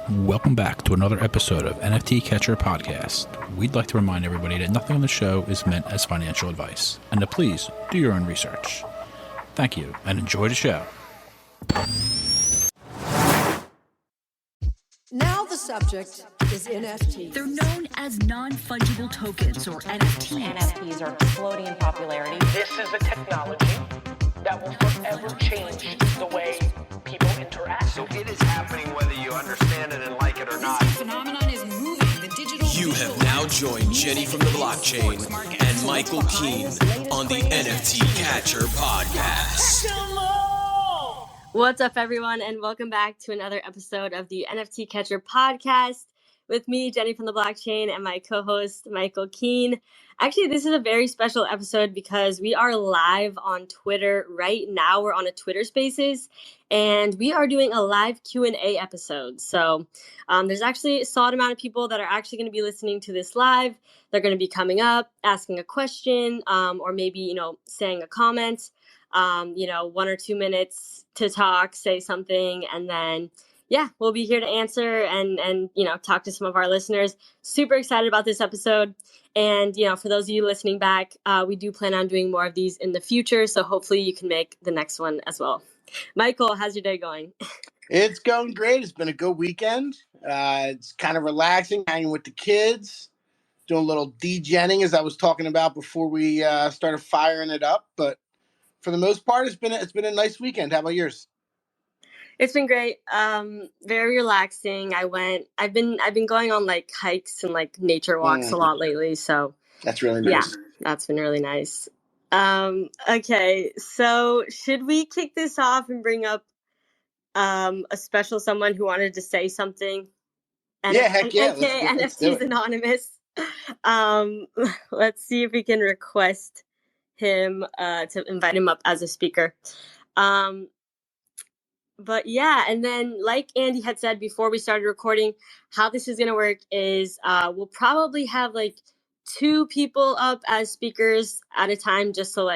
Welcome back to another episode of NFT Catcher Podcast. We'd like to remind everybody that nothing on the show is meant as financial advice, and to please do your own research. Thank you, and enjoy the show. Now the subject is NFTs. They're known as non-fungible tokens, or NFTs. NFTs are exploding in popularity. This is a technology that will forever change the way people interact. So it is happening whether you understand it and like it or not. This phenomenon is moving. The digital. You have now joined Jenny from the blockchain and Michael Keene on the NFT Catcher Podcast. What's up, everyone, and welcome back to another episode of the NFT Catcher Podcast with me, Jenny from the blockchain, and my co-host, Michael Keene. Actually, this is a very special episode because we are live on Twitter right now. We're on a Twitter Spaces, and we are doing a live Q&A episode. So there's actually a solid amount of people that are actually going to be listening to this live. They're going to be coming up, asking a question, or maybe, saying a comment. 1 or 2 minutes to talk, say something, and then, we'll be here to answer and talk to some of our listeners. Super excited about this episode. And, for those of you listening back, we do plan on doing more of these in the future. So hopefully you can make the next one as well. Michael, how's your day going? It's going great. It's been a good weekend. It's kind of relaxing, hanging with the kids, doing a little degenning, as I was talking about before we started firing it up. But for the most part, it's been a nice weekend. How about yours? It's been great. Very relaxing. I've been going on like hikes and like nature walks a lot lately. So that's really nice. Yeah, that's been really nice. Okay, so should we kick this off and bring up a special someone who wanted to say something? Heck yeah. NFTsAnonymous. Let's see if we can request him to invite him up as a speaker. But yeah, and then like Andy had said before we started recording, how this is going to work is we'll probably have like 2 people up as speakers at a time, just so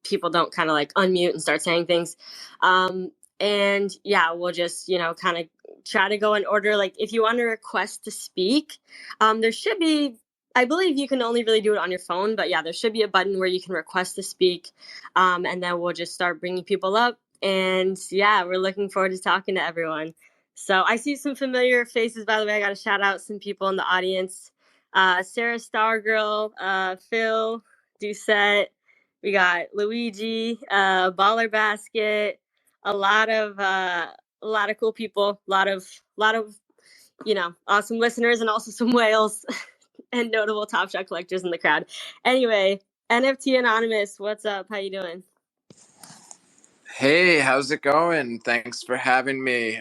people don't kind of like unmute and start saying things. And yeah, we'll just, kind of try to go in order. Like if you want to request to speak, there should be, I believe you can only really do it on your phone, but yeah, there should be a button where you can request to speak. And then we'll just start bringing people up. And yeah, we're looking forward to talking to everyone. So I see some familiar faces, by the way. I got to shout out some people in the audience. Sarah Stargirl, Phil, Doucette. We got Luigi, Baller Basket, a lot of cool people, a lot of awesome listeners, and also some whales and notable Top Shot collectors in the crowd. Anyway, NFTsAnonymous, what's up? How you doing? Hey, how's it going? Thanks for having me.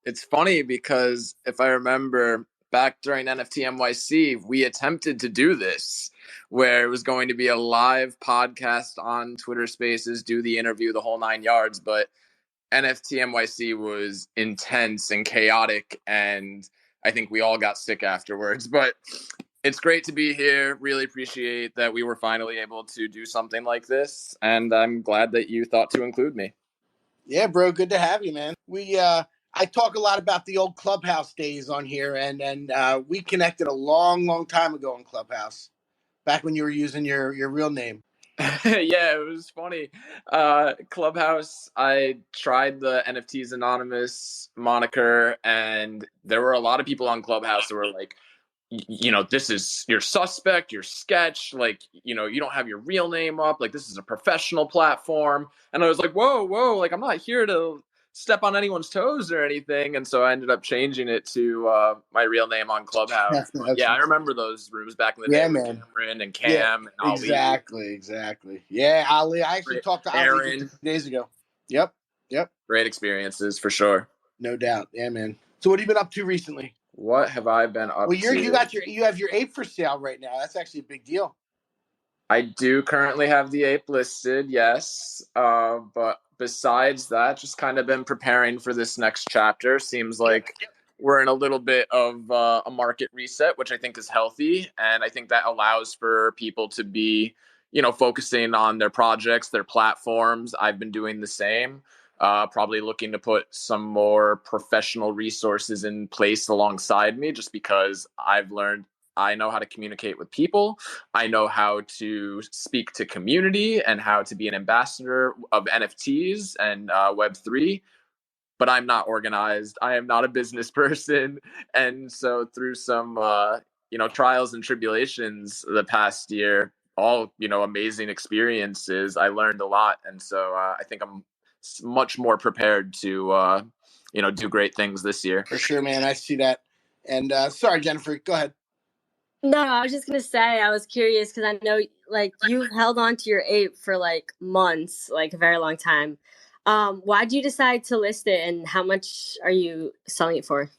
It's funny because if I remember back during NFT NYC, we attempted to do this where it was going to be a live podcast on Twitter Spaces, do the interview, the whole 9 yards. But NFT NYC was intense and chaotic, and I think we all got sick afterwards. But it's great to be here. Really appreciate that we were finally able to do something like this. And I'm glad that you thought to include me. Yeah, bro. Good to have you, man. I talk a lot about the old Clubhouse days on here. And we connected a long, long time ago on Clubhouse, back when you were using your real name. Yeah, it was funny. Clubhouse, I tried the NFTsAnonymous moniker, and there were a lot of people on Clubhouse that were like, this is your suspect, your sketch, you don't have your real name up, this is a professional platform. And I was like, whoa, I'm not here to step on anyone's toes or anything. And so I ended up changing it to my real name on Clubhouse. Yeah, I remember those rooms back in the day with Cameron and Cam and Ali. Exactly. Yeah, Ali. I actually talked to Ali 2 days ago. Yep. Great experiences for sure. No doubt. Yeah, man. So what have you been up to recently? What have I been up to? You have your ape for sale right now. That's actually a big deal. I do currently have the ape listed, yes. But besides that, just kind of been preparing for this next chapter. Seems like we're in a little bit of a market reset, which I think is healthy. And I think that allows for people to be, focusing on their projects, their platforms. I've been doing the same. Probably looking to put some more professional resources in place alongside me, just because I've learned I know how to communicate with people. I know how to speak to community and how to be an ambassador of NFTs and Web3, but I'm not organized. I am not a business person. And so through some, trials and tribulations the past year, all, amazing experiences, I learned a lot. And so I think I'm much more prepared to, do great things this year. For sure, man. I see that. And sorry, Jennifer, go ahead. No, I was just gonna say I was curious because I know like you've held on to your ape for like months, like a very long time. Why did you decide to list it, and how much are you selling it for?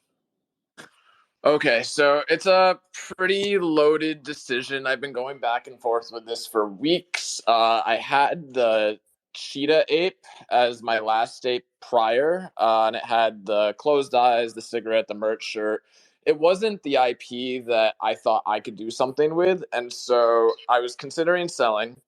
Okay, so it's a pretty loaded decision. I've been going back and forth with this for weeks. I had the cheetah ape as my last ape prior, and it had the closed eyes, the cigarette, the merch shirt. It wasn't the IP that I thought I could do something with, and so I was considering selling.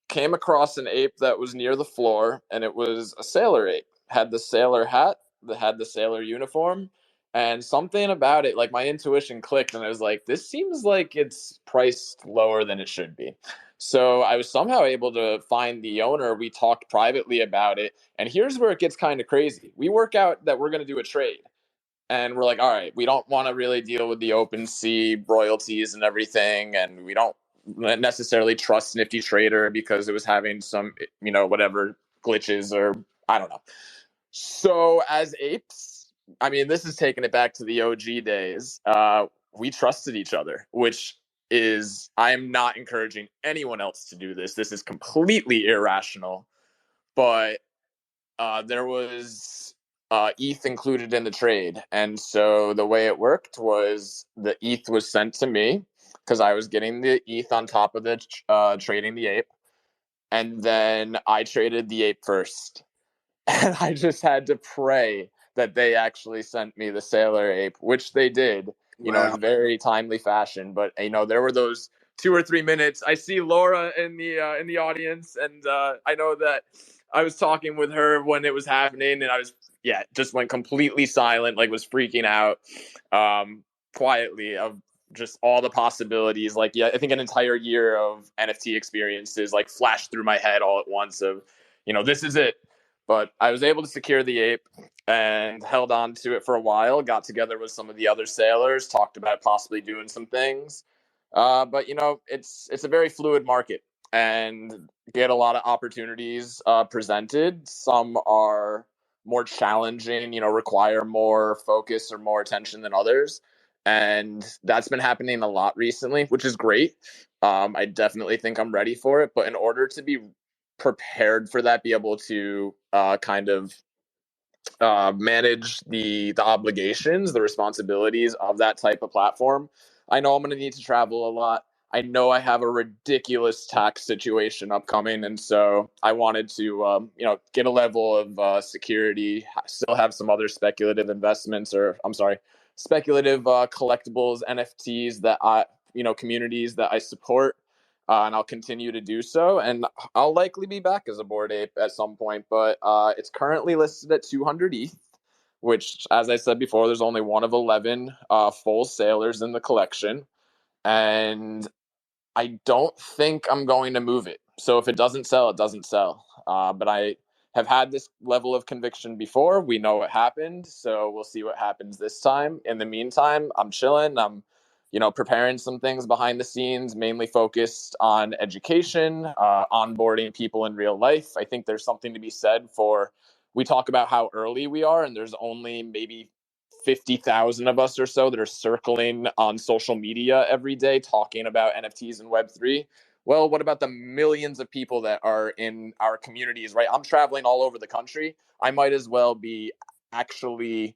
Came across an ape that was near the floor, and it was a sailor ape. Had the sailor hat, had the sailor uniform, and something about it, like my intuition clicked, and I was like, this seems like it's priced lower than it should be. So I was somehow able to find the owner. We talked privately about it. And here's where it gets kind of crazy. We work out that we're going to do a trade. And we're like, all right, we don't want to really deal with the open sea royalties and everything. And we don't necessarily trust Nifty Trader because it was having some, whatever glitches or I don't know. So as apes, I mean, this is taking it back to the OG days. We trusted each other, which is, I am not encouraging anyone else to do this. This is completely irrational. But there was ETH included in the trade. And so the way it worked was the ETH was sent to me because I was getting the ETH on top of the trading the ape. And then I traded the ape first. And I just had to pray that they actually sent me the sailor ape, which they did, in very timely fashion. But there were those 2 or 3 minutes. I see Laura in the audience, and I know that I was talking with her when it was happening, and I was just went completely silent, like was freaking out quietly of just all the possibilities. Like, I think an entire year of NFT experiences like flashed through my head all at once of, this is it. But I was able to secure the ape and held on to it for a while, got together with some of the other sailors, talked about possibly doing some things. But, it's a very fluid market and get a lot of opportunities presented. Some are more challenging, require more focus or more attention than others. And that's been happening a lot recently, which is great. I definitely think I'm ready for it. But in order to be prepared for that, be able to kind of manage the obligations, the responsibilities of that type of platform, I know I'm going to need to travel a lot. I know I have a ridiculous tax situation upcoming, and so I wanted to, get a level of security. Still have some other speculative investments, speculative collectibles, NFTs that communities that I support. And I'll continue to do so. And I'll likely be back as a Bored Ape at some point. But it's currently listed at 200 ETH, which, as I said before, there's only one of 11 full sailors in the collection. And I don't think I'm going to move it. So if it doesn't sell, it doesn't sell. But I have had this level of conviction before. We know what happened. So we'll see what happens this time. In the meantime, I'm chilling. I'm preparing some things behind the scenes, mainly focused on education, onboarding people in real life. I think there's something to be said for, we talk about how early we are, and there's only maybe 50,000 of us or so that are circling on social media every day talking about NFTs and Web3. Well, what about the millions of people that are in our communities, right? I'm traveling all over the country. I might as well be actually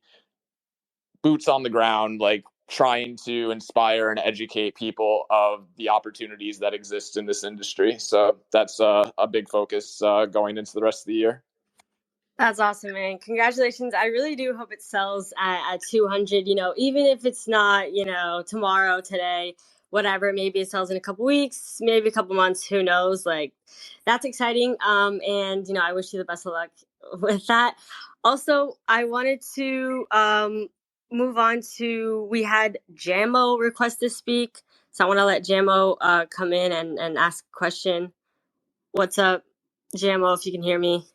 boots on the ground, like trying to inspire and educate people of the opportunities that exist in this industry. So that's a big focus going into the rest of the year. That's awesome, man. Congratulations. I really do hope it sells at 200, even if it's not, tomorrow, today, whatever. Maybe it sells in a couple weeks, maybe a couple months, who knows? Like, that's exciting. And, I wish you the best of luck with that, also, I wanted to move on to, we had Jamo request to speak. So I want to let Jamo come in and ask a question. What's up, Jamo? If you can hear me,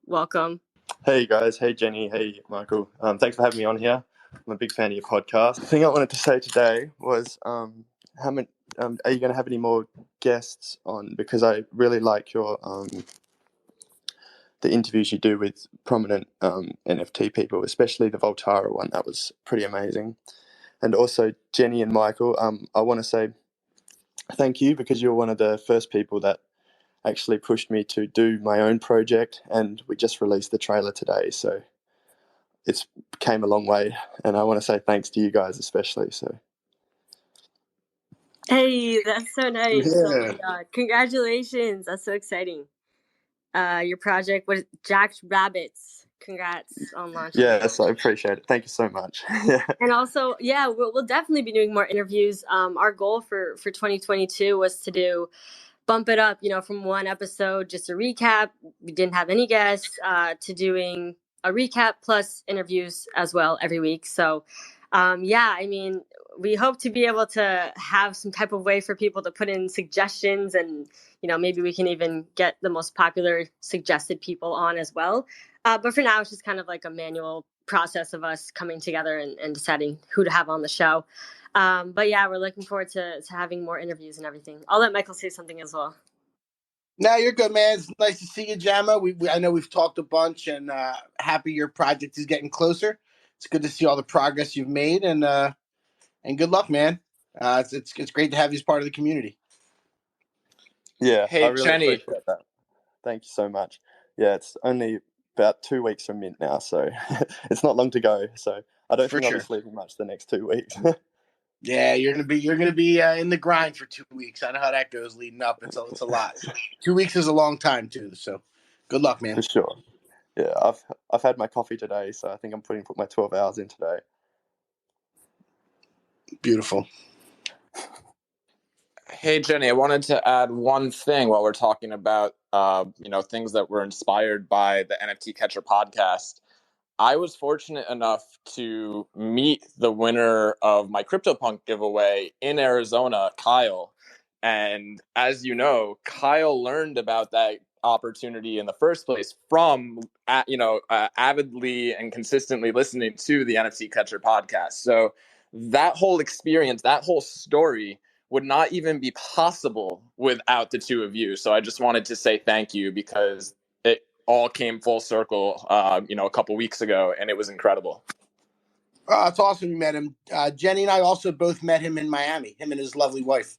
welcome. Hey guys, hey Jenny, hey Michael. Thanks for having me on here. I'm a big fan of your podcast. The thing I wanted to say today was, how many are you going to have any more guests on? Because I really like your the interviews you do with prominent NFT people, especially the Voltara one. That was pretty amazing. And also Jenny and Michael, I want to say thank you because you're one of the first people that actually pushed me to do my own project, and we just released the trailer today, so it's came a long way, and I want to say thanks to you guys especially. So Hey, that's so nice. Oh my Yeah. God. Congratulations. That's so exciting. Your project was Jacked Rabbits. Congrats on launching it. yes, I appreciate it. Thank you so much. And also, yeah, we'll definitely be doing more interviews. Our goal for 2022 was to bump it up, from one episode, just a recap. We didn't have any guests, to doing a recap plus interviews as well every week. So, yeah, I mean, we hope to be able to have some type of way for people to put in suggestions, and, maybe we can even get the most popular suggested people on as well. But for now, it's just kind of like a manual process of us coming together and deciding who to have on the show. But yeah, we're looking forward to having more interviews and everything. I'll let Michael say something as well. No, you're good, man. It's nice to see you, Jamo. I know we've talked a bunch, and happy your project is getting closer. It's good to see all the progress you've made, and good luck, man. It's great to have you as part of the community. Yeah, I Hey, really Jenny. appreciate that. Thank you so much. Yeah, it's only about 2 weeks from mint now, so it's not long to go. So I don't For think I'll be sure. sleeping much the next 2 weeks. Yeah, you're gonna be in the grind for 2 weeks. I know how that goes leading up. It's a lot. 2 weeks is a long time too. So, good luck, man. For sure. Yeah, I've had my coffee today, so I think I'm put my 12 hours in today. Beautiful. Hey, Jenny, I wanted to add one thing while we're talking about, things that were inspired by the NFT Catcher podcast. I was fortunate enough to meet the winner of my CryptoPunk giveaway in Arizona, Kyle. And as you know, Kyle learned about that opportunity in the first place from, avidly and consistently listening to the NFT Catcher podcast. So that whole experience, that whole story would not even be possible without the two of you. So I just wanted to say thank you, because it all came full circle, a couple weeks ago, and it was incredible. It's awesome you met him. Jenny and I also both met him in Miami. Him and his lovely wife.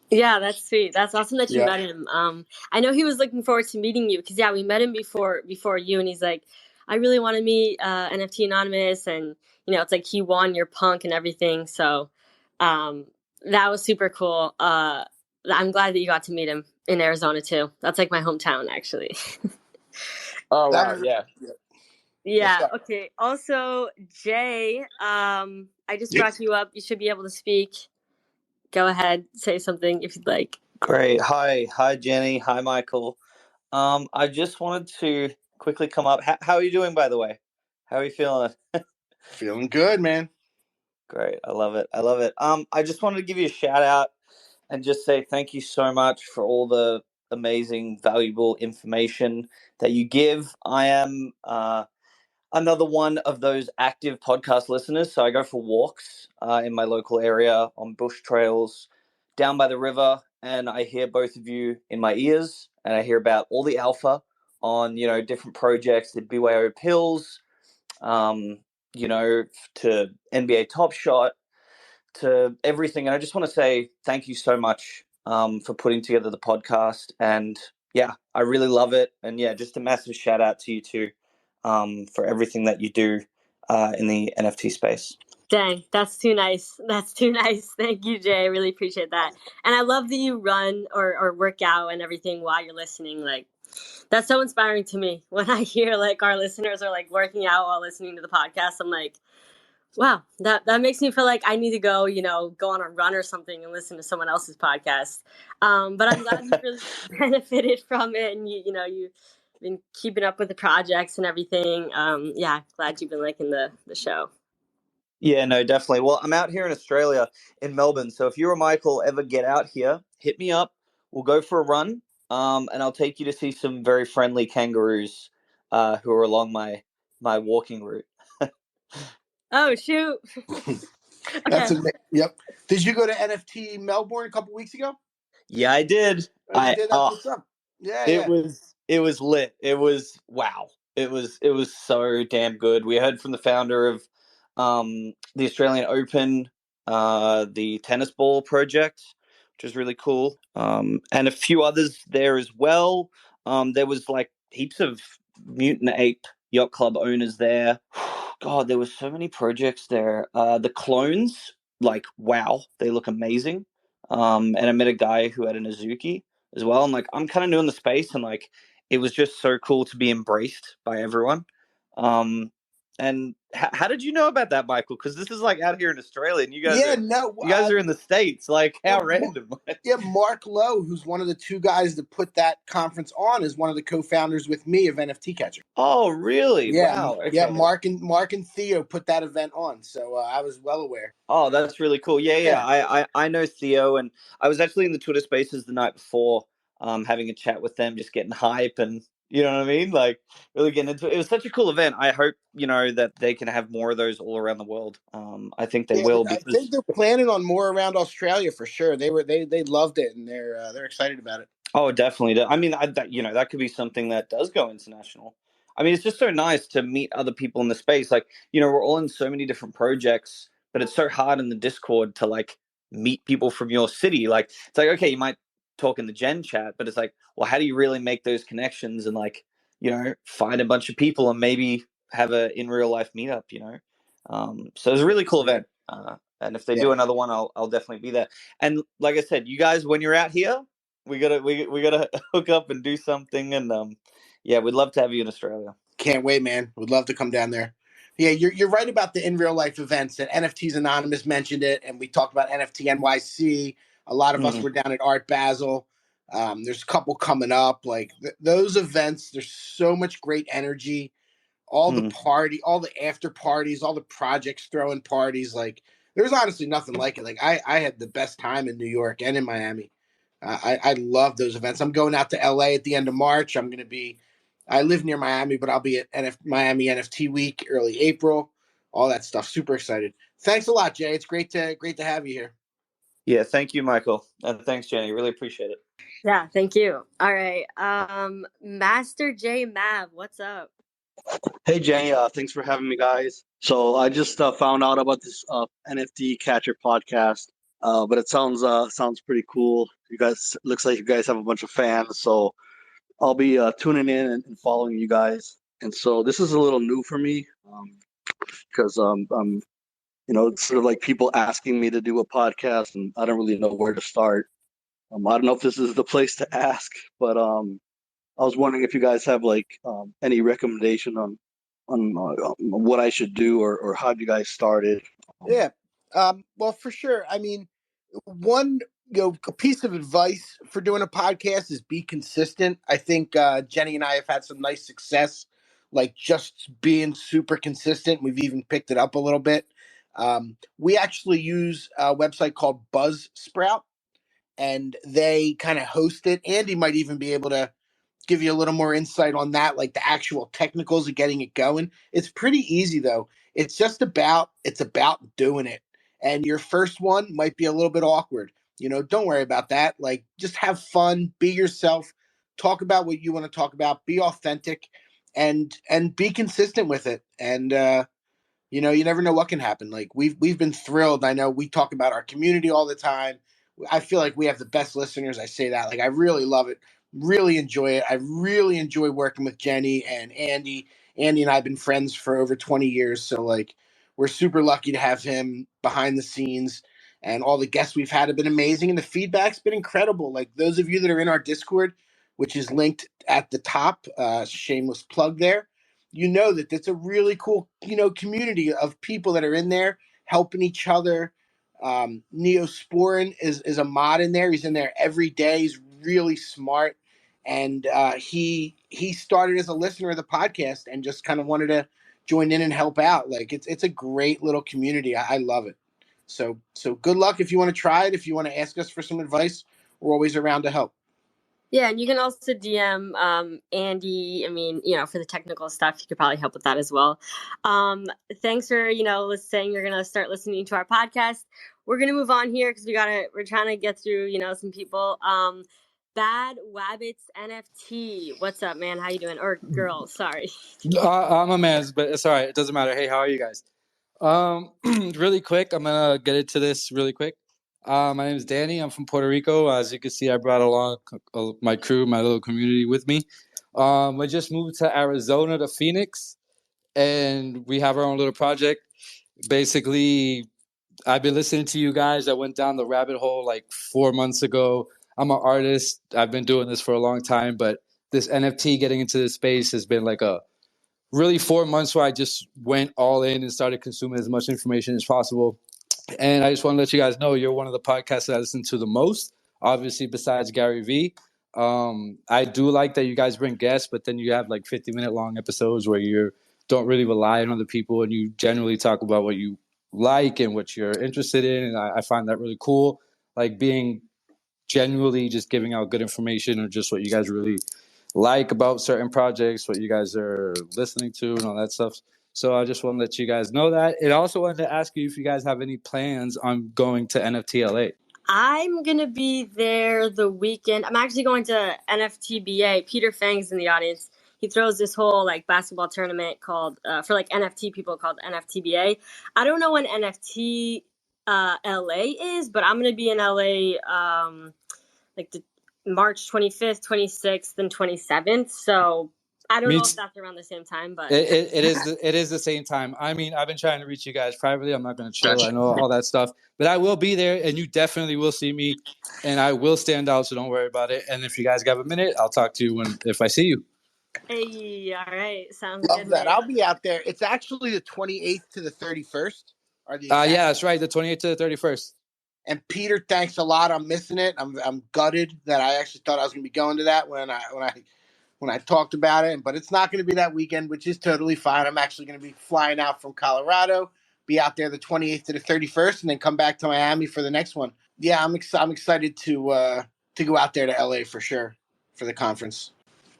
Yeah, that's sweet. That's awesome that you Yeah. met him. I know he was looking forward to meeting you because, yeah, we met him before you, and he's like, I really want to meet NFT Anonymous, and it's like he won your punk and everything. So that was super cool. I'm glad that you got to meet him in Arizona too. That's like my hometown, actually. Oh, wow, yeah. Yeah. Okay. Also, Jay, I just brought you up. You should be able to speak. Go ahead, say something if you'd like. Great. Hi, Jenny. Hi, Michael. I just wanted to quickly come up. How are you doing, by the way? How are you feeling? Feeling good, man. Great. I love it. I just wanted to give you a shout out and just say thank you so much for all the amazing, valuable information that you give. I am another one of those active podcast listeners. So I go for walks in my local area on bush trails down by the river, and I hear both of you in my ears, and I hear about all the alpha on, different projects, the BYO pills, to NBA Top Shot, to everything. And I just want to say thank you so much for putting together the podcast. And yeah, I really love it. And yeah, just a massive shout out to you too for everything that you do in the NFT space. Dang, that's too nice. That's too nice. Thank you, Jay. I really appreciate that. And I love that you run or work out and everything while you're listening. Like, that's so inspiring to me. When I hear like our listeners are like working out while listening to the podcast, I'm like, wow, that makes me feel like I need to go, go on a run or something and listen to someone else's podcast. But I'm glad you really benefited from it, and you been keeping up with the projects and everything. Yeah, glad you've been liking the show. Yeah, no, definitely. Well, I'm out here in Australia, in Melbourne. So if you or Michael ever get out here, hit me up. We'll go for a run, and I'll take you to see some very friendly kangaroos who are along my walking route. Oh, shoot. That's yep. Did you go to NFT Melbourne a couple weeks ago? Yeah, I did. Oh, you did. That's what's up. Yeah, It was lit. It was wow. It was so damn good. We heard from the founder of the Australian Open, the tennis ball project, which is really cool, and a few others there as well. There was like heaps of Mutant Ape Yacht Club owners there. God, there were so many projects there. The clones, like wow, they look amazing. And I met a guy who had an Azuki as well. And like I'm kind of new in the space, and like it was just so cool to be embraced by everyone. And how did you know about that, Michael? Because this is like out here in Australia, and you guys are in the States. Like how random. Yeah, Mark Lowe, who's one of the two guys that put that conference on, is one of the co-founders with me of NFT Catcher. Oh, really? Yeah, Wow. Okay. Yeah, Mark and Theo put that event on, so I was well aware. Oh, that's really cool. Yeah. I know Theo, and I was actually in the Twitter Spaces the night before, having a chat with them, just getting hype, and you know what I mean, like really getting into it. It was such a cool event. I hope that they can have more of those all around the world. I think they will. I think they're planning on more around Australia for sure. They loved it, and they're excited about it. Oh, definitely. I mean, that could be something that does go international. I mean, it's just so nice to meet other people in the space. Like, we're all in so many different projects, but it's so hard in the Discord to like meet people from your city. Like, it's like, okay, you might talk in the Gen chat, but it's like, well, how do you really make those connections and like, find a bunch of people and maybe have a in real life meetup, So it's a really cool event. And if they do another one, I'll definitely be there. And like I said, you guys, when you're out here, we gotta hook up and do something, and we'd love to have you in Australia. Can't wait, man. Would love to come down there. Yeah, you're right about the in real life events. And NFTsAnonymous mentioned it, and we talked about NFT NYC. A lot of us were down at Art Basel. There's a couple coming up. Like those events, there's so much great energy. All the all the after parties, all the projects throwing parties. Like there's honestly nothing like it. Like I had the best time in New York and in Miami. I love those events. I'm going out to LA at the end of March. I live near Miami, but I'll be at Miami NFT Week early April. All that stuff. Super excited. Thanks a lot, Jay. It's great to have you here. Yeah, thank you, Michael, and thanks, Jenny. Really appreciate it. Yeah, thank you. All right, Master J Mav, what's up? Hey Jenny, thanks for having me, guys. So I just found out about this NFT Catcher podcast, but it sounds pretty cool. You guys, looks like you guys have a bunch of fans, so I'll be tuning in and following you guys. And so this is a little new for me because it's sort of like people asking me to do a podcast, and I don't really know where to start. I don't know if this is the place to ask, but I was wondering if you guys have like any recommendation on what I should do or how you guys started. Yeah. Well, for sure. I mean, one a piece of advice for doing a podcast is be consistent. I think Jenny and I have had some nice success, like just being super consistent. We've even picked it up a little bit. We actually use a website called Buzzsprout, and they kind of host it. Andy might even be able to give you a little more insight on that, like the actual technicals of getting it going. It's pretty easy though. It's about doing it. And your first one might be a little bit awkward. Don't worry about that. Like just have fun, be yourself, talk about what you want to talk about, be authentic and be consistent with it. And you never know what can happen. Like we've been thrilled. I know we talk about our community all the time. I feel like we have the best listeners. I say that. Like I really love it. Really enjoy it. I really enjoy working with Jenny and Andy. Andy and I have been friends for over 20 years. So like we're super lucky to have him behind the scenes, and all the guests we've had have been amazing. And the feedback's been incredible. Like those of you that are in our Discord, which is linked at the top, shameless plug there, that it's a really cool, community of people that are in there helping each other. Neosporin is a mod in there. He's in there every day. He's really smart. and he started as a listener of the podcast and just kind of wanted to join in and help out. Like it's a great little community. I love it. So good luck if you want to try it. If you want to ask us for some advice, we're always around to help. Yeah, and you can also DM Andy. I mean, for the technical stuff, you could probably help with that as well. Thanks for saying you're gonna start listening to our podcast. We're gonna move on here because we're trying to get through some people. Bad Wabbits NFT. What's up, man? How you doing? Or girl? Sorry. I'm a man, but it's all right. It doesn't matter. Hey, how are you guys? Really quick, I'm gonna get into this really quick. My name is Danny. I'm from Puerto Rico. As you can see, I brought along my crew, my little community with me. I just moved to Arizona, to Phoenix, and we have our own little project. Basically, I've been listening to you guys. I went down the rabbit hole like 4 months ago. I'm an artist. I've been doing this for a long time, but this NFT, getting into this space, has been like a really 4 months where I just went all in and started consuming as much information as possible. And I just want to let you guys know you're one of the podcasts that I listen to the most, obviously, besides Gary Vee. I do like that you guys bring guests, but then you have like 50-minute long episodes where you don't really rely on other people and you generally talk about what you like and what you're interested in. And I find that really cool. Like being genuinely just giving out good information or just what you guys really like about certain projects, what you guys are listening to and all that stuff. So I just want to let you guys know that. And I also wanted to ask you if you guys have any plans on going to NFTLA. I'm gonna be there the weekend. I'm actually going to NFTBA. Peter Fang's in the audience. He throws this whole like basketball tournament called for like NFT people called NFTBA. I don't know when NFT LA is, but I'm gonna be in LA like the March 25th, 26th, and 27th. So I don't know if that's around the same time, but it is the same time. I mean, I've been trying to reach you guys privately. I'm not going to chill. I know all that stuff, but I will be there, and you definitely will see me, and I will stand out. So don't worry about it. And if you guys have a minute, I'll talk to you if I see you. Hey, all right, sounds Love good. that. Man. I'll be out there. It's actually the 28th to the 31st. Yeah, that's right. The 28th to the 31st. And Peter, thanks a lot. I'm missing it. I'm gutted that I actually thought I was going to be going to that when I talked about it, but it's not going to be that weekend, which is totally fine. I'm actually going to be flying out from Colorado, be out there the 28th to the 31st, and then come back to Miami for the next one. Yeah, I'm excited to go out there to LA for sure for the conference.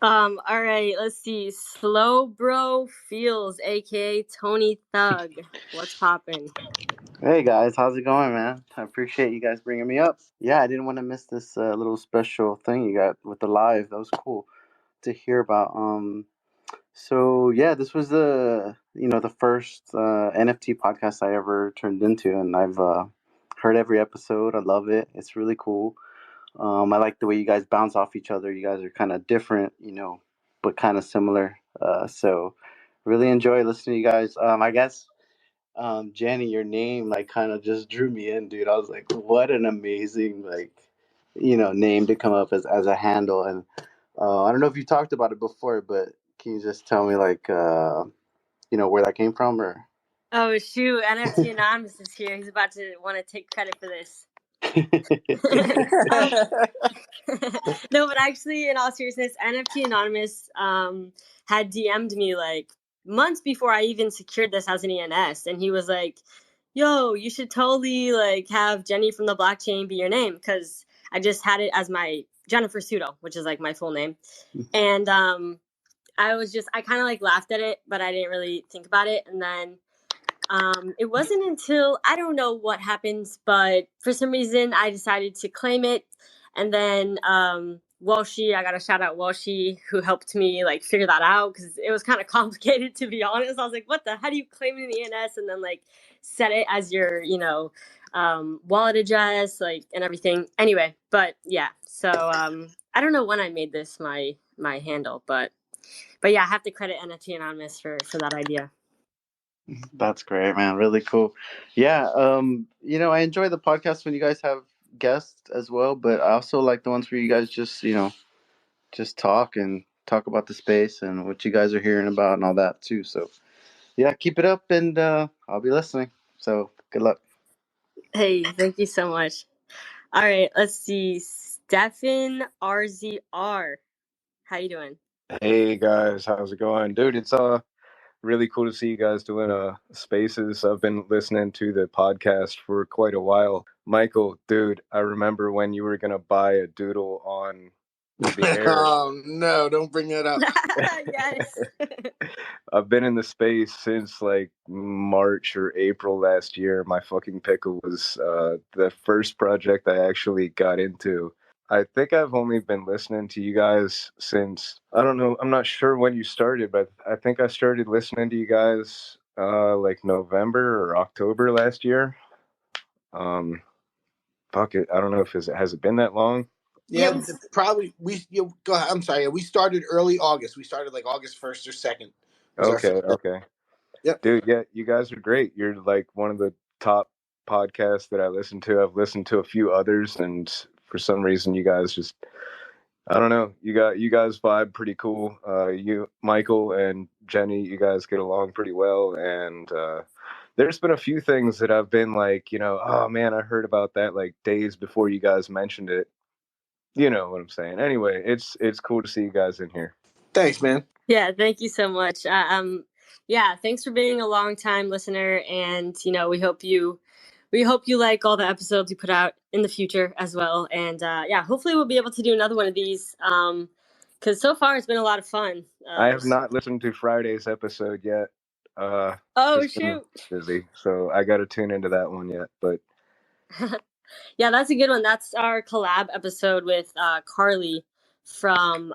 All right, let's see. Slow Bro Feels, aka Tony Thug. What's poppin'? Hey guys, how's it going, man? I appreciate you guys bringing me up. Yeah, I didn't want to miss this little special thing you got with the live. That was cool to hear about. So yeah, this was the first NFT podcast I ever turned into, and I've heard every episode. I love it. It's really cool. I like the way you guys bounce off each other. You guys are kind of different, but kind of similar. So really enjoy listening to you guys. I guess Jenny, your name like kind of just drew me in, dude. I was like, what an amazing name to come up as a handle. And I don't know if you talked about it before, but can you just tell me like where that came from or? Oh shoot, NFT Anonymous is here. He's about to want to take credit for this. No, but actually, in all seriousness, NFT Anonymous had DM'd me like months before I even secured this as an ENS, and he was like, "Yo, you should totally like have Jenny from the blockchain be your name," because I just had it as my Jennifer Sudo, which is like my full name, and I kind of like laughed at it, but I didn't really think about it, and then. It wasn't until I don't know what happens, but for some reason I decided to claim it, and then Walshy, I got to shout out Walshy who helped me like figure that out because it was kind of complicated to be honest. I was like, what the? How do you claim it in the ENS and then like set it as your wallet address like and everything? Anyway, but yeah, so I don't know when I made this my handle, but yeah, I have to credit NFT Anonymous for that idea. That's great, man. Really cool. Yeah, I enjoy the podcast when you guys have guests as well, but I also like the ones where you guys just talk about the space and what you guys are hearing about and all that too. So, yeah, keep it up and I'll be listening. So, good luck. Hey, thank you so much. All right, let's see. Stefan RZR. How you doing? Hey guys, how's it going? Dude, it's really cool to see you guys doing spaces. I've been listening to the podcast for quite a while. Michael, dude, I remember when you were gonna buy a doodle on the air. Oh no, don't bring that up. Yes. I've been in the space since like March or April last year. My fucking pickle was the first project I actually got into. I think I've only been listening to you guys since, I don't know, I'm not sure when you started, but I think I started listening to you guys like November or October last year. Fuck it, I don't know if has it been that long? Yeah, probably. Go ahead. I'm sorry. We started early August. We started like August 1st or 2nd. Was our Okay, first. okay. Yep. Dude, yeah, you guys are great. You're like one of the top podcasts that I listen to. I've listened to a few others, and for some reason, you guys just, I don't know, you guys vibe pretty cool. You, Michael and Jenny, you guys get along pretty well, and there's been a few things that I've been like, oh man, I heard about that like days before you guys mentioned it. You know what I'm saying? Anyway, it's cool to see you guys in here. Thanks, man. Yeah, thank you so much. Yeah, thanks for being a long time listener, and we hope you like all the episodes you put out in the future as well. And yeah, hopefully we'll be able to do another one of these. Because so far it's been a lot of fun. I have not listened to Friday's episode yet. Oh Just been shoot! busy, so I got to tune into that one yet. But Yeah, that's a good one. That's our collab episode with Carly from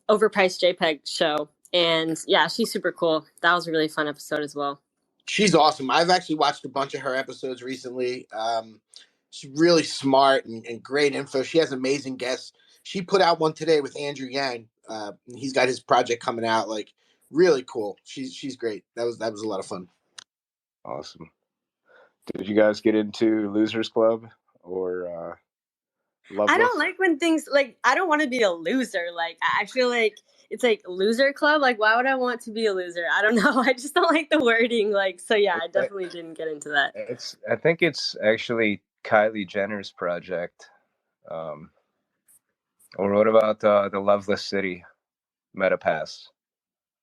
Overpriced JPEG Show, and yeah, she's super cool. That was a really fun episode as well. She's awesome. I've actually watched a bunch of her episodes recently. She's really smart and great info. She has amazing guests. She put out one today with Andrew Yang. He's got his project coming out. Like really cool. She's great. That was a lot of fun. Awesome. Did you guys get into Losers Club or Loveless? I don't like when things like I don't want to be a loser. Like I feel like it's like loser club. Like why would I want to be a loser? I don't know. I just don't like the wording. Like so yeah, I definitely didn't get into that. I think it's actually Kylie Jenner's project. Or what about the Loveless City MetaPass?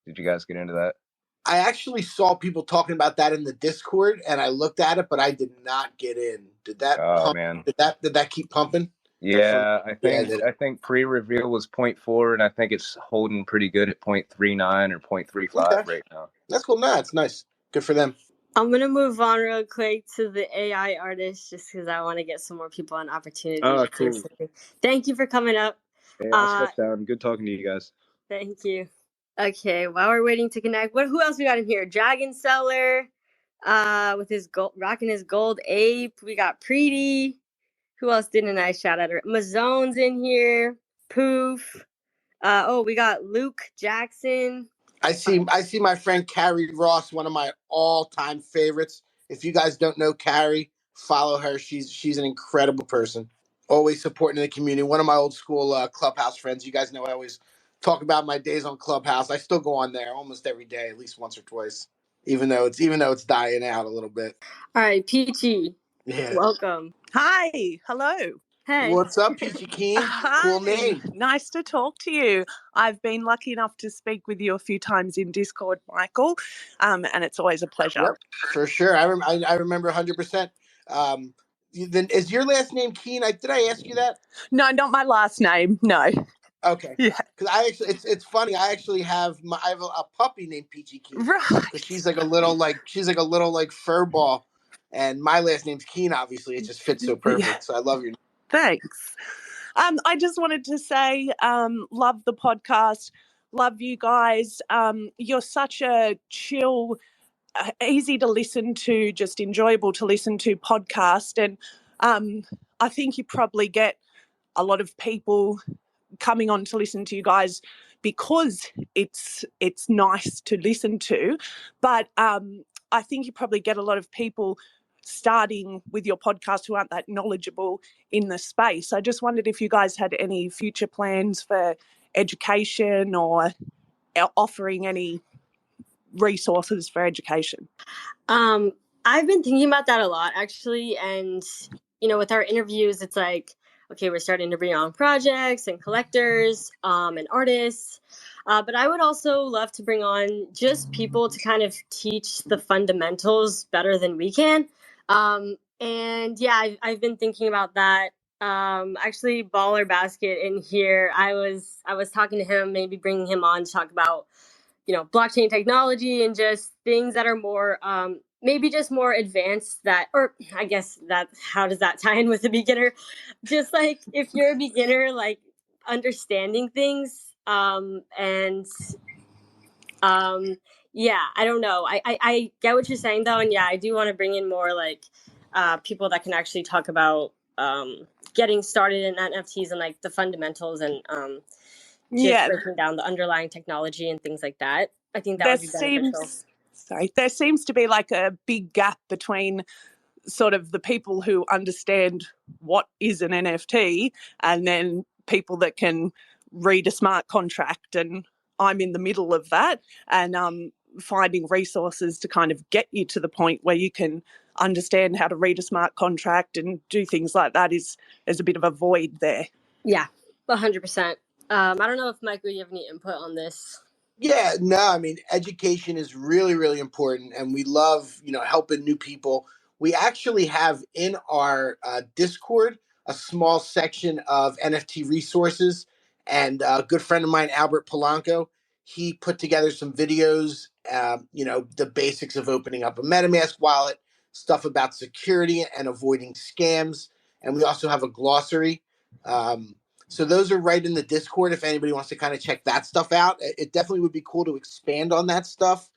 Did you guys get into that? I actually saw people talking about that in the Discord, and I looked at it, but I did not get in. Did that? Oh man, did that keep pumping? Yeah, I think pre-reveal was 0.4, and I think it's holding pretty good at 0.39 or 0.35 right now. That's cool. Nah, it's nice. Good for them. I'm gonna move on real quick to the AI artist, just because I want to get some more people an opportunity. Oh, cool. Thank you for coming up. Hey, I'll step down. Good talking to you guys. Thank you. Okay, while we're waiting to connect, who else we got in here? Dragon Seller, with his gold, rocking his gold ape. We got Preety. Who else didn't I shout out? Mazone's in here. Poof. We got Luke Jackson. I see my friend Carrie Ross, one of my all-time favorites. If you guys don't know Carrie, follow her. She's an incredible person. Always supporting the community. One of my old school Clubhouse friends. You guys know I always talk about my days on Clubhouse. I still go on there almost every day, at least once or twice, even though it's dying out a little bit. All right, Peachy. Yeah. Welcome. Hi. Hello. Hey. What's up, Peachy Keen? Cool name. Nice to talk to you. I've been lucky enough to speak with you a few times in Discord, Michael, and it's always a pleasure. Yep, for sure. I remember 100%. Then is your last name Keen? Did I ask you that? No, not my last name. No. Okay. Yeah. Because it's funny. I actually have a puppy named Peachy Keen. Right. Because she's like a little fur ball, and my last name's Keen. Obviously, it just fits so perfect. Yeah. So I love your name. Thanks. I just wanted to say, love the podcast. Love you guys. You're such a chill, easy to listen to, just enjoyable to listen to podcast. And I think you probably get a lot of people coming on to listen to you guys because it's nice to listen to. But I think you probably get a lot of people starting with your podcast who aren't that knowledgeable in the space. I just wondered if you guys had any future plans for education or offering any resources for education. I've been thinking about that a lot, actually. And, with our interviews, it's like, okay, we're starting to bring on projects and collectors and artists. But I would also love to bring on just people to kind of teach the fundamentals better than we can. And yeah, I've been thinking about that. Actually, Baller Basket in here, I was talking to him, maybe bringing him on to talk about, you know, blockchain technology and just things that are more maybe just more advanced, that, or I guess that, how does that tie in with a beginner? Just like if you're a beginner, like understanding things and yeah, I don't know. I get what you're saying though, and yeah, I do want to bring in more like people that can actually talk about getting started in NFTs and like the fundamentals and just Yeah, breaking down the underlying technology and things like that. I think that there would be beneficial. there seems to be like a big gap between sort of the people who understand what is an NFT and then people that can read a smart contract, and I'm in the middle of that, and finding resources to kind of get you to the point where you can understand how to read a smart contract and do things like that is there's a bit of a void there. Yeah, 100%. I don't know if Michael, you have any input on this. Yeah, no, I mean, education is really, really important, and we love, you know, helping new people. We actually have in our Discord a small section of NFT resources, and a good friend of mine, Albert Polanco, he put together some videos, you know, the basics of opening up a MetaMask wallet, stuff about security and avoiding scams, and we also have a glossary. So those are right in the Discord if anybody wants to kind of check that stuff out. It definitely would be cool to expand on that stuff.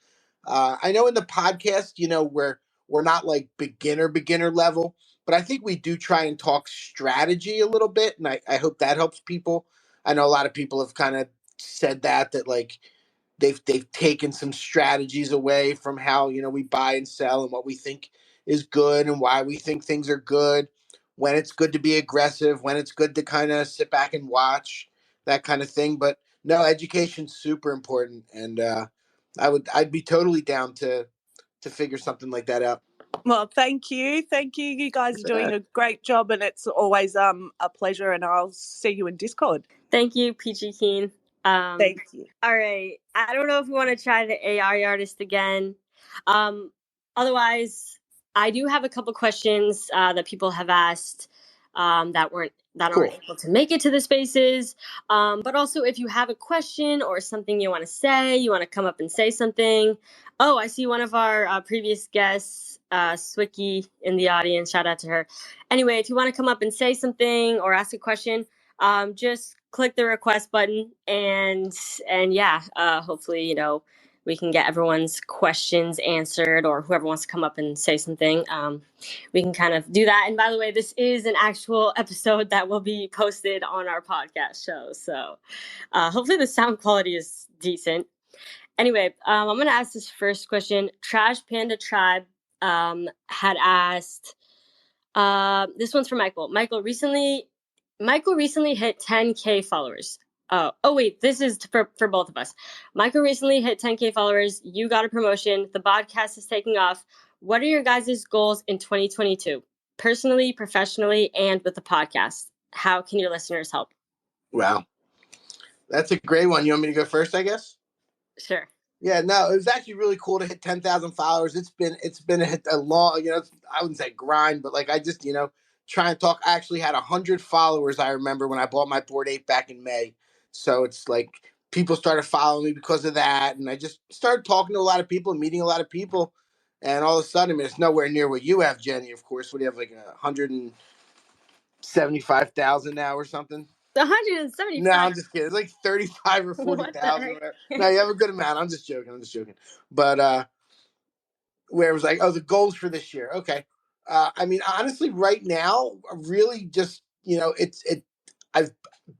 I know in the podcast, you know, we're not like beginner level, but I think we do try and talk strategy a little bit, and I hope that helps people. I know a lot of people have kind of said that like they've taken some strategies away from how, you know, we buy and sell and what we think is good and why we think things are good, when it's good to be aggressive, when it's good to kind of sit back and watch, that kind of thing. But no, education's super important, and I'd be totally down to figure something like that out. Well, thank you. You guys are doing a great job, and it's always a pleasure, and I'll see you in Discord. Thank you, Peachy Keen. Thank you. All right. I don't know if we want to try the AI artist again. Otherwise, I do have a couple questions that people have asked that aren't able to make it to the spaces. But also, if you have a question or something you want to say, you want to come up and say something. Oh, I see one of our previous guests, Swicky, in the audience. Shout out to her. Anyway, if you want to come up and say something or ask a question, just click the request button and yeah, hopefully, you know, we can get everyone's questions answered, or whoever wants to come up and say something. We can kind of do that. And by the way, this is an actual episode that will be posted on our podcast show. So hopefully the sound quality is decent. Anyway, I'm going to ask this first question. Trash Panda Tribe had asked, this one's for Michael. Michael recently hit 10K followers. Oh wait, this is for both of us. Michael recently hit 10K followers. You got a promotion. The podcast is taking off. What are your guys' goals in 2022? Personally, professionally, and with the podcast? How can your listeners help? Wow. That's a great one. You want me to go first, I guess? Sure. Yeah, no, it was actually really cool to hit 10,000 followers. It's been a long, you know, I wouldn't say grind, but like I just, you know, try and talk. I actually had 100 followers, I remember, when I bought my Bored Ape back in May. So it's like people started following me because of that, and I just started talking to a lot of people, meeting a lot of people, and all of a sudden, I mean, it's nowhere near what you have, Jenny. Of course, what do you have, like 175,000 now or something? 175. No, I'm just kidding. It's like 35 or 40,000. No, you have a good amount. I'm just joking. But where it was like, oh, the goals for this year. Okay. I mean, honestly, right now, really just, you know, I've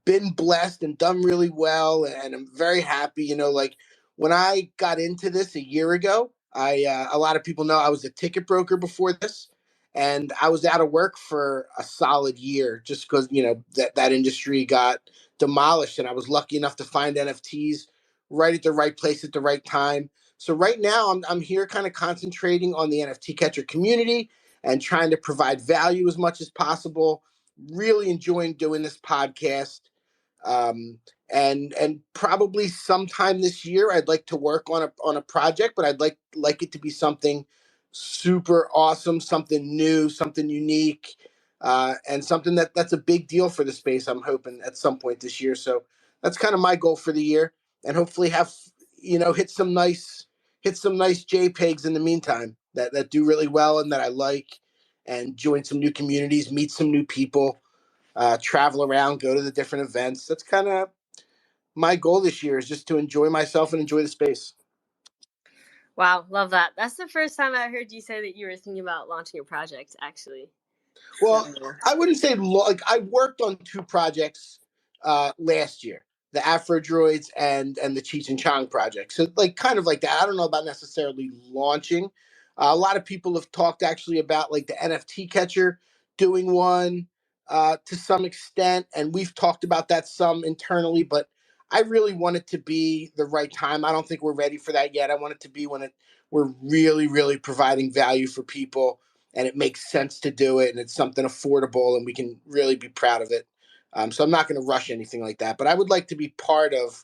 been blessed and done really well, and I'm very happy. You know, like when I got into this a year ago, a lot of people know I was a ticket broker before this, and I was out of work for a solid year just because, you know, that industry got demolished, and I was lucky enough to find NFTs right at the right place at the right time. So right now I'm here kind of concentrating on the NFT catcher community and trying to provide value as much as possible. really enjoying doing this podcast. And probably sometime this year, I'd like to work on a project, but I'd like it to be something super awesome, something new, something unique, and something that's a big deal for the space. I'm hoping at some point this year. So that's kind of my goal for the year, and hopefully have hit some nice JPEGs in the meantime that do really well and that I like, and join some new communities, meet some new people. Travel around, go to the different events. That's kind of my goal this year, is just to enjoy myself and enjoy the space. Wow, love that. That's the first time I heard you say that you were thinking about launching a project, actually. Well, I wouldn't say like I worked on 2 projects last year, the Afro Droids and the Cheech and Chong project. So like kind of like that. I don't know about necessarily launching. A lot of people have talked actually about like the NFT catcher doing one to some extent, and we've talked about that some internally, but I really want it to be the right time. I don't think we're ready for that yet. I want it to be when we're really, really providing value for people, and it makes sense to do it, and it's something affordable, and we can really be proud of it. So I'm not going to rush anything like that, but I would like to be part of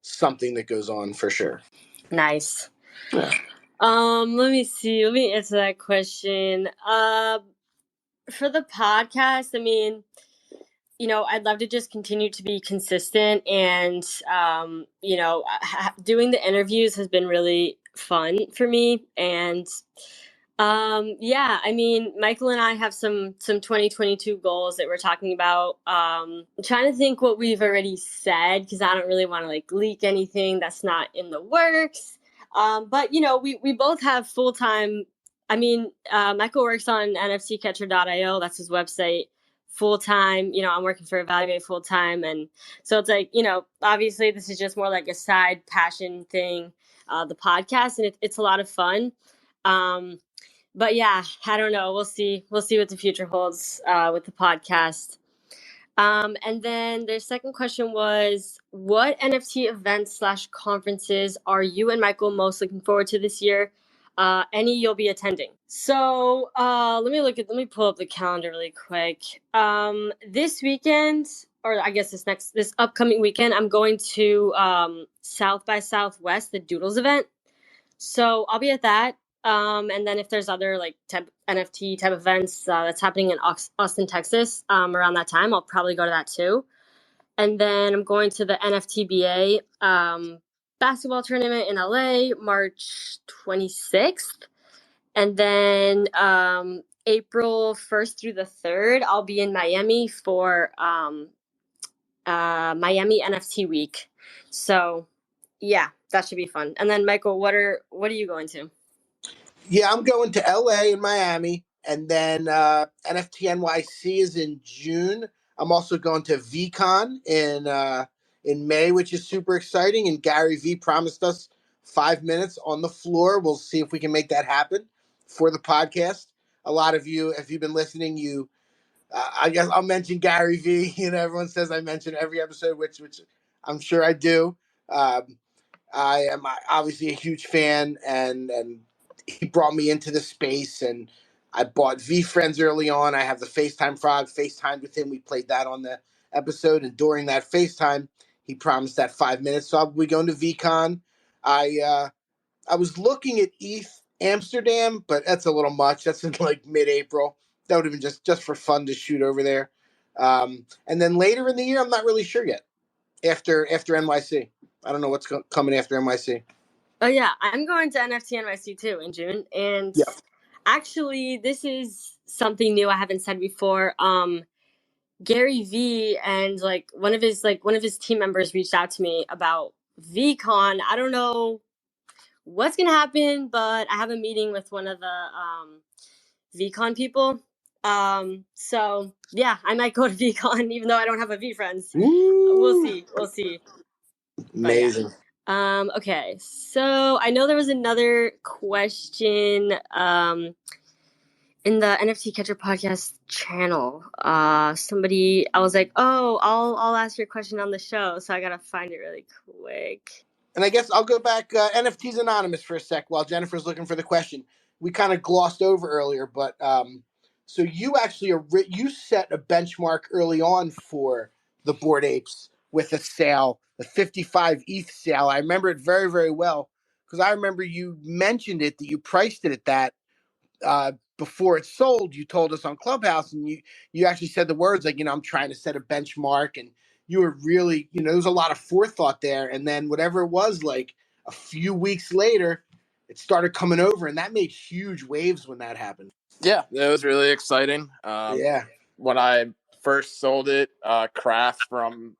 something that goes on for sure. Nice. Yeah. Let me see. Let me answer that question. For the podcast, I mean, I'd love to just continue to be consistent, and doing the interviews has been really fun for me. And yeah, I mean, Michael and I have some 2022 goals that we're talking about. I'm trying to think what we've already said, because I don't really want to like leak anything that's not in the works. But we both have full-time. I mean, Michael works on NFTcatcher.io. That's his website, full-time. I'm working for Evaluate full-time. And so it's like, obviously this is just more like a side passion thing, the podcast, and it's a lot of fun. But yeah, I don't know. We'll see what the future holds with the podcast. And then their second question was, what NFT events / conferences are you and Michael most looking forward to this year? Any you'll be attending. So let me pull up the calendar really quick. This weekend, or I guess this upcoming weekend, I'm going to South by Southwest, the Doodles event. So I'll be at that. And then if there's other like NFT type events that's happening in Austin, Texas, around that time, I'll probably go to that too. And then I'm going to the NFTBA basketball tournament in LA, March 26th. And then April 1st through the 3rd, I'll be in Miami for Miami NFT Week. So yeah, that should be fun. And then Michael, what are you going to? Yeah, I'm going to LA and Miami, and then NFT NYC is in June. I'm also going to VCon in May, which is super exciting. And Gary V promised us 5 minutes on the floor. We'll see if we can make that happen for the podcast. A lot of you, if you've been listening, I guess I'll mention Gary V. Everyone says I mention every episode, which I'm sure I do. I am obviously a huge fan, and he brought me into the space, and I bought V Friends early on. I have the FaceTime Frog, FaceTimed with him. We played that on the episode, and during that FaceTime, he promised that 5 minutes. So I'll be going to VCon. I was looking at ETH Amsterdam, but that's a little much. That's in like mid-April. That would have been just for fun to shoot over there. And then later in the year, I'm not really sure yet. After NYC, I don't know what's coming after NYC. Oh yeah, I'm going to NFT NYC too in June, and actually, this is something new I haven't said before. Gary V and one of his team members reached out to me about VCon. I don't know what's gonna happen, but I have a meeting with one of the VCon people. So yeah, I might go to VCon even though I don't have a V Friends. We'll see. Amazing. Okay, so I know there was another question in the NFT Catcher podcast channel. Somebody, I was like, oh, I'll ask your question on the show, so I gotta find it really quick. And I guess I'll go back NFTs Anonymous for a sec while Jennifer's looking for the question. We kind of glossed over earlier, but So you actually you set a benchmark early on for the Bored Apes with a sale, the 55 ETH sale. I remember it very, very well because I remember you mentioned it, that you priced it at that before it sold. You told us on Clubhouse, and you actually said the words like, I'm trying to set a benchmark, and you were really, there was a lot of forethought there. And then whatever it was, like a few weeks later, it started coming over, and that made huge waves when that happened. Yeah, it was really exciting. Yeah. When I first sold it, Kraft from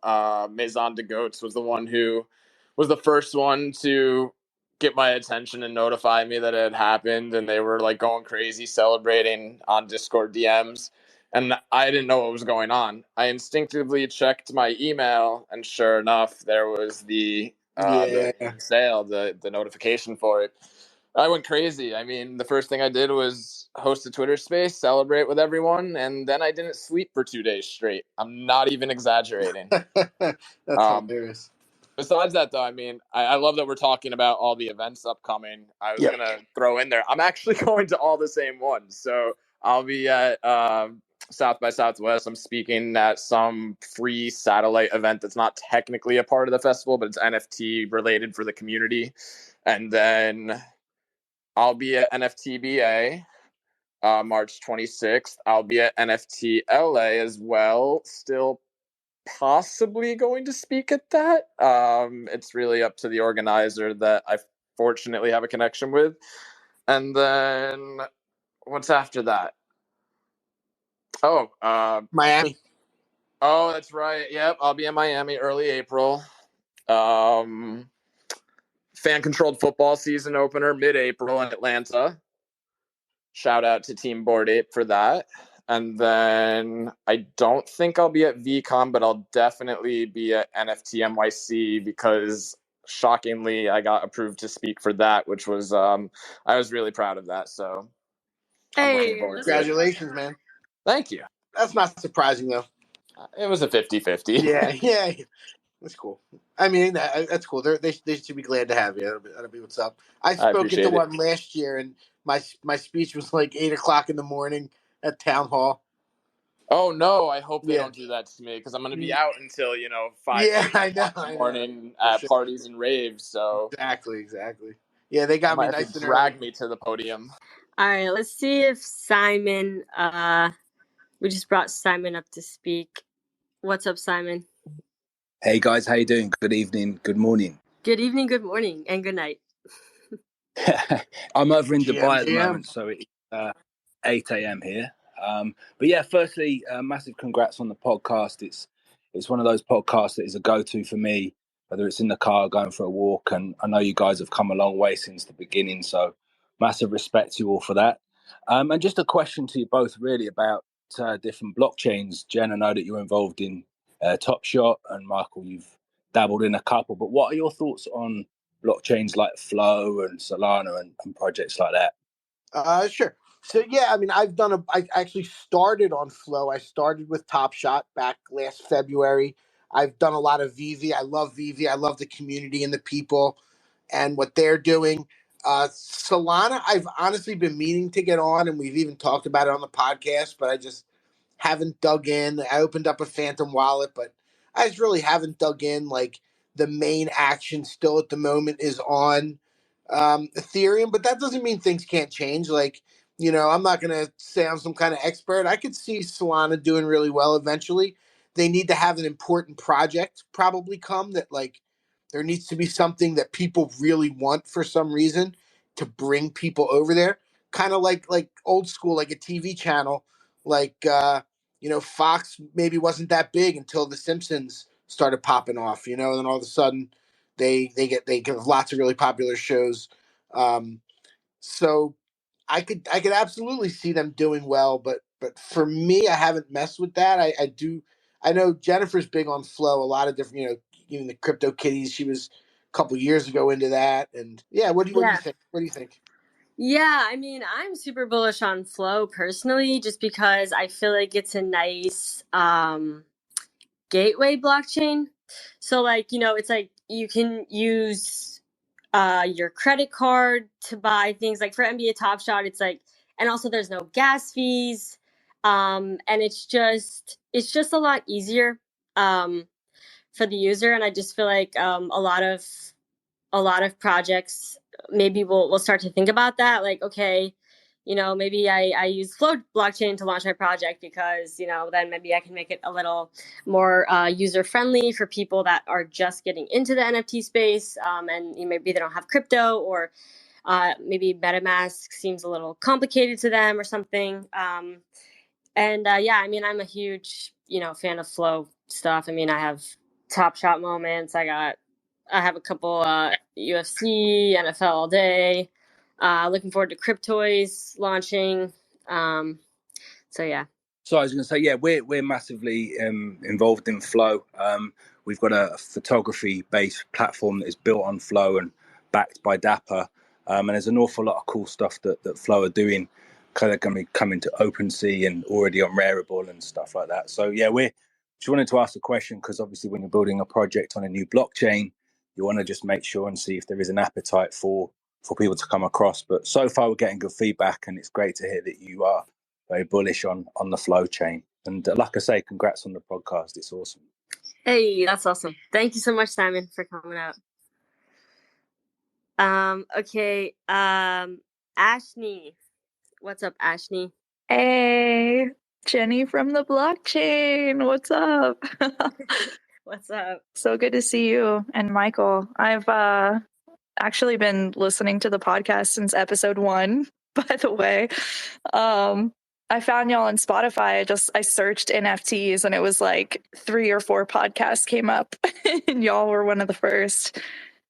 Maison de Goats was the one who was the first one to get my attention and notify me that it had happened, and they were like going crazy celebrating on Discord DMs, and I didn't know what was going on. I instinctively checked my email, and sure enough, there was the sale, the notification for it. I went crazy. I mean, the first thing I did was host a Twitter space, celebrate with everyone, and then I didn't sleep for 2 days straight. I'm not even exaggerating. That's hilarious. Besides that, though, I mean, I love that we're talking about all the events upcoming. I was going to throw in there, I'm actually going to all the same ones. So I'll be at South by Southwest. I'm speaking at some free satellite event that's not technically a part of the festival, but it's NFT related for the community. And then I'll be at NFTBA March 26th. I'll be at NFTLA as well. Still possibly going to speak at that. It's really up to the organizer that I fortunately have a connection with. And then what's after that? Miami. Oh, that's right. Yep, I'll be in Miami early April. Fan-controlled football season opener mid-April in Atlanta. Shout out to Team Bored Ape for that. And then I don't think I'll be at VCon, but I'll definitely be at NFTNYC because shockingly I got approved to speak for that, which was I was really proud of that. So I'm looking forward to it. Congratulations, man. Thank you. That's not surprising though. It was a 50-50. Yeah. That's cool. I mean, that's cool. They should be glad to have you. That'll be what's up. I spoke at the one last year, and my speech was like 8:00 in the morning at town hall. Oh no! I hope they don't do that to me because I'm going to be out until 5 in the morning at parties and raves. So exactly. Yeah, they got me nice and drag me to the podium. All right, let's see if Simon. We just brought Simon up to speak. What's up, Simon? Hey guys, how you doing? Good evening, good morning. Good evening, good morning, and good night. I'm over in Dubai at the moment, so it's 8 a.m. here. But yeah, firstly, massive congrats on the podcast. It's one of those podcasts that is a go-to for me, whether it's in the car, going for a walk, and I know you guys have come a long way since the beginning, so massive respect to you all for that. And just a question to you both really about different blockchains. Jen, I know that you're involved in Top Shot, and Michael, you've dabbled in a couple, but what are your thoughts on blockchains like Flow and Solana and projects like that? Sure. So yeah, I mean, I actually started on Flow. I started with Top Shot back last February. I've done a lot of VV. I love VV. I love the community and the people and what they're doing. Solana, I've honestly been meaning to get on, and we've even talked about it on the podcast, but I just haven't dug in. I opened up a Phantom wallet, but I just really haven't dug in. Like the main action still at the moment is on Ethereum, but that doesn't mean things can't change. Like, I'm not going to say I'm some kind of expert. I could see Solana doing really well eventually. They need to have an important project probably come that, like, there needs to be something that people really want for some reason to bring people over there. Kind of like old school, like a TV channel, like Fox maybe wasn't that big until The Simpsons started popping off, and then all of a sudden they give lots of really popular shows. So I could absolutely see them doing well, but for me, I haven't messed with that. I know Jennifer's big on Flow, a lot of different, even the Crypto Kitties. She was a couple years ago into that, and yeah. What do you think? What do you think? Yeah, I mean, I'm super bullish on Flow personally, just because I feel like it's a nice gateway blockchain. So it's like you can use your credit card to buy things like for NBA Top Shot. It's like, and also there's no gas fees. And it's just a lot easier for the user. And I just feel like a lot of projects maybe will start to think about that. Like, okay, maybe I use Flow blockchain to launch my project because, then maybe I can make it a little more user friendly for people that are just getting into the NFT space. And maybe they don't have crypto, or maybe MetaMask seems a little complicated to them or something. And I'm a huge, fan of Flow stuff. I mean, I have Top Shot moments. I have a couple UFC, NFL all day. Looking forward to Cryptoys launching. So yeah. So I was going to say, yeah, we're massively involved in Flow. We've got a photography-based platform that is built on Flow and backed by Dapper. And there's an awful lot of cool stuff that Flow are doing, kind of going to be coming to OpenSea and already on Rarible and stuff like that. So yeah, we just wanted to ask a question, because obviously when you're building a project on a new blockchain, you want to just make sure and see if there is an appetite for people to come across. But so far we're getting good feedback, and it's great to hear that you are very bullish on the Flow chain. And like I say, congrats on the podcast. It's awesome. Hey, that's awesome. Thank you so much, Simon, for coming out. Okay. Ashney. What's up, Ashney? Hey, Jenny from the blockchain. What's up? What's up? So good to see you and Michael. I've actually been listening to the podcast since episode 1, by the way. I found y'all on Spotify. I searched NFTs and it was like 3 or 4 podcasts came up and y'all were one of the first.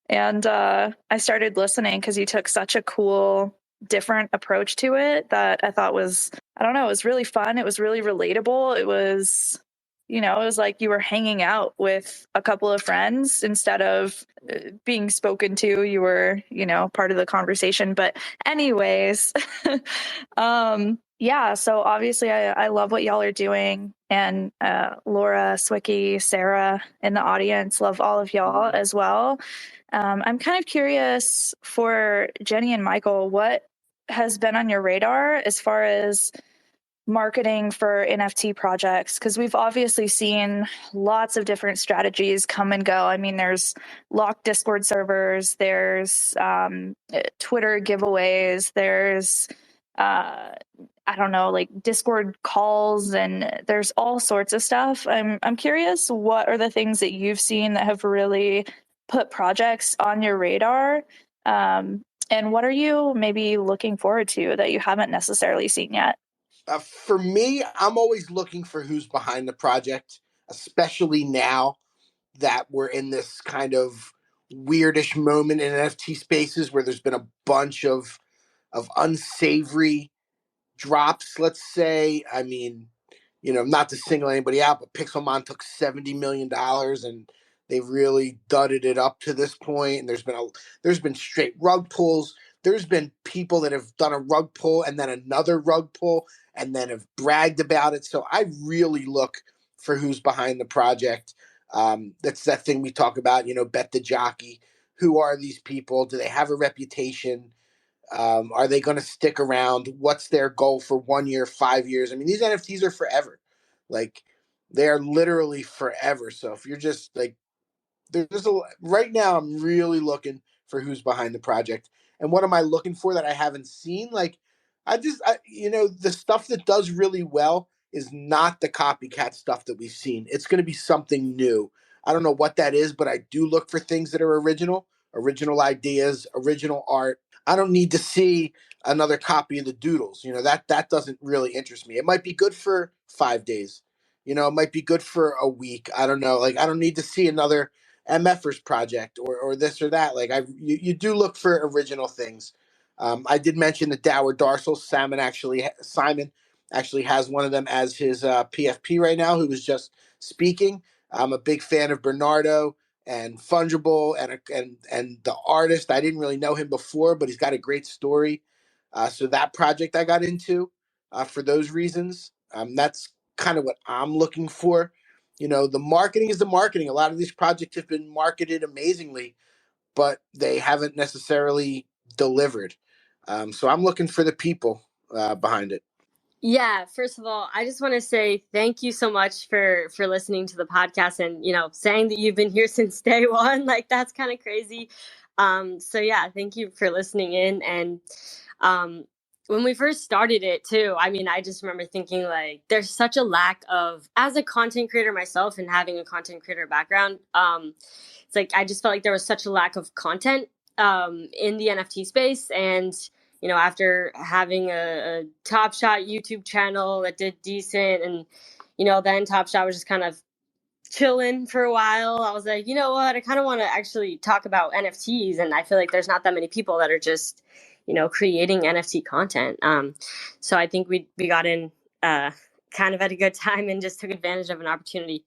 And I started listening because you took such a cool, different approach to it that I thought was, I don't know, it was really fun. It was really relatable. It was, it was like you were hanging out with a couple of friends instead of being spoken to. You were, part of the conversation. But anyways, yeah, so obviously I love what y'all are doing. And Laura, Swicky, Sarah in the audience, love all of y'all as well. I'm kind of curious for Jenny and Michael, what has been on your radar as far as marketing for NFT projects? Because we've obviously seen lots of different strategies come and go. I mean, there's locked Discord servers, there's Twitter giveaways, there's I don't know, like Discord calls, and there's all sorts of stuff. I'm curious, what are the things that you've seen that have really put projects on your radar? And what are you maybe looking forward to that you haven't necessarily seen yet? For me, I'm always looking for who's behind the project, especially now that we're in this kind of weirdish moment in NFT spaces where there's been a bunch of unsavory drops, let's say. I mean, not to single anybody out, but Pixelmon took $70 million and they really dudded it up to this point. And there's been straight rug pulls. There's been people that have done a rug pull and then another rug pull and then have bragged about it. So I really look for who's behind the project. That's that thing we talk about, bet the jockey. Who are these people? Do they have a reputation? Are they going to stick around? What's their goal for 1 year, 5 years? I mean, these NFTs are forever. Like, they are literally forever. So if you're just like, right now, I'm really looking for who's behind the project. And what am I looking for that I haven't seen? Like, the stuff that does really well is not the copycat stuff that we've seen. It's going to be something new. I don't know what that is, but I do look for things that are original ideas, original art. I don't need to see another copy of the Doodles. That doesn't really interest me. It might be good for 5 days. It might be good for a week. I don't know. Like, I don't need to see another MFers project or this or that. Like, you do look for original things. I did mention the Dower Darsal. Simon actually has one of them as his PFP right now, who was just speaking. I'm a big fan of Bernardo and Fungible and the artist. I didn't really know him before, but he's got a great story. So that project I got into for those reasons. That's kind of what I'm looking for. The marketing is the marketing. A lot of these projects have been marketed amazingly, but they haven't necessarily delivered. So I'm looking for the people behind it. Yeah, first of all, I just want to say thank you so much for listening to the podcast and, saying that you've been here since day one. Like, that's kind of crazy. So yeah, thank you for listening in. And when we first started it too, I mean, I just remember thinking like there's such a lack of, as a content creator myself and having a content creator background, it's like I just felt like there was such a lack of content in the NFT space. And after having a Top Shot YouTube channel that did decent, and then Top Shot was just kind of chilling for a while, I was like, you know what, I kind of want to actually talk about NFTs, and I feel like there's not that many people that are just creating NFT content. So I think we got in kind of at a good time and just took advantage of an opportunity.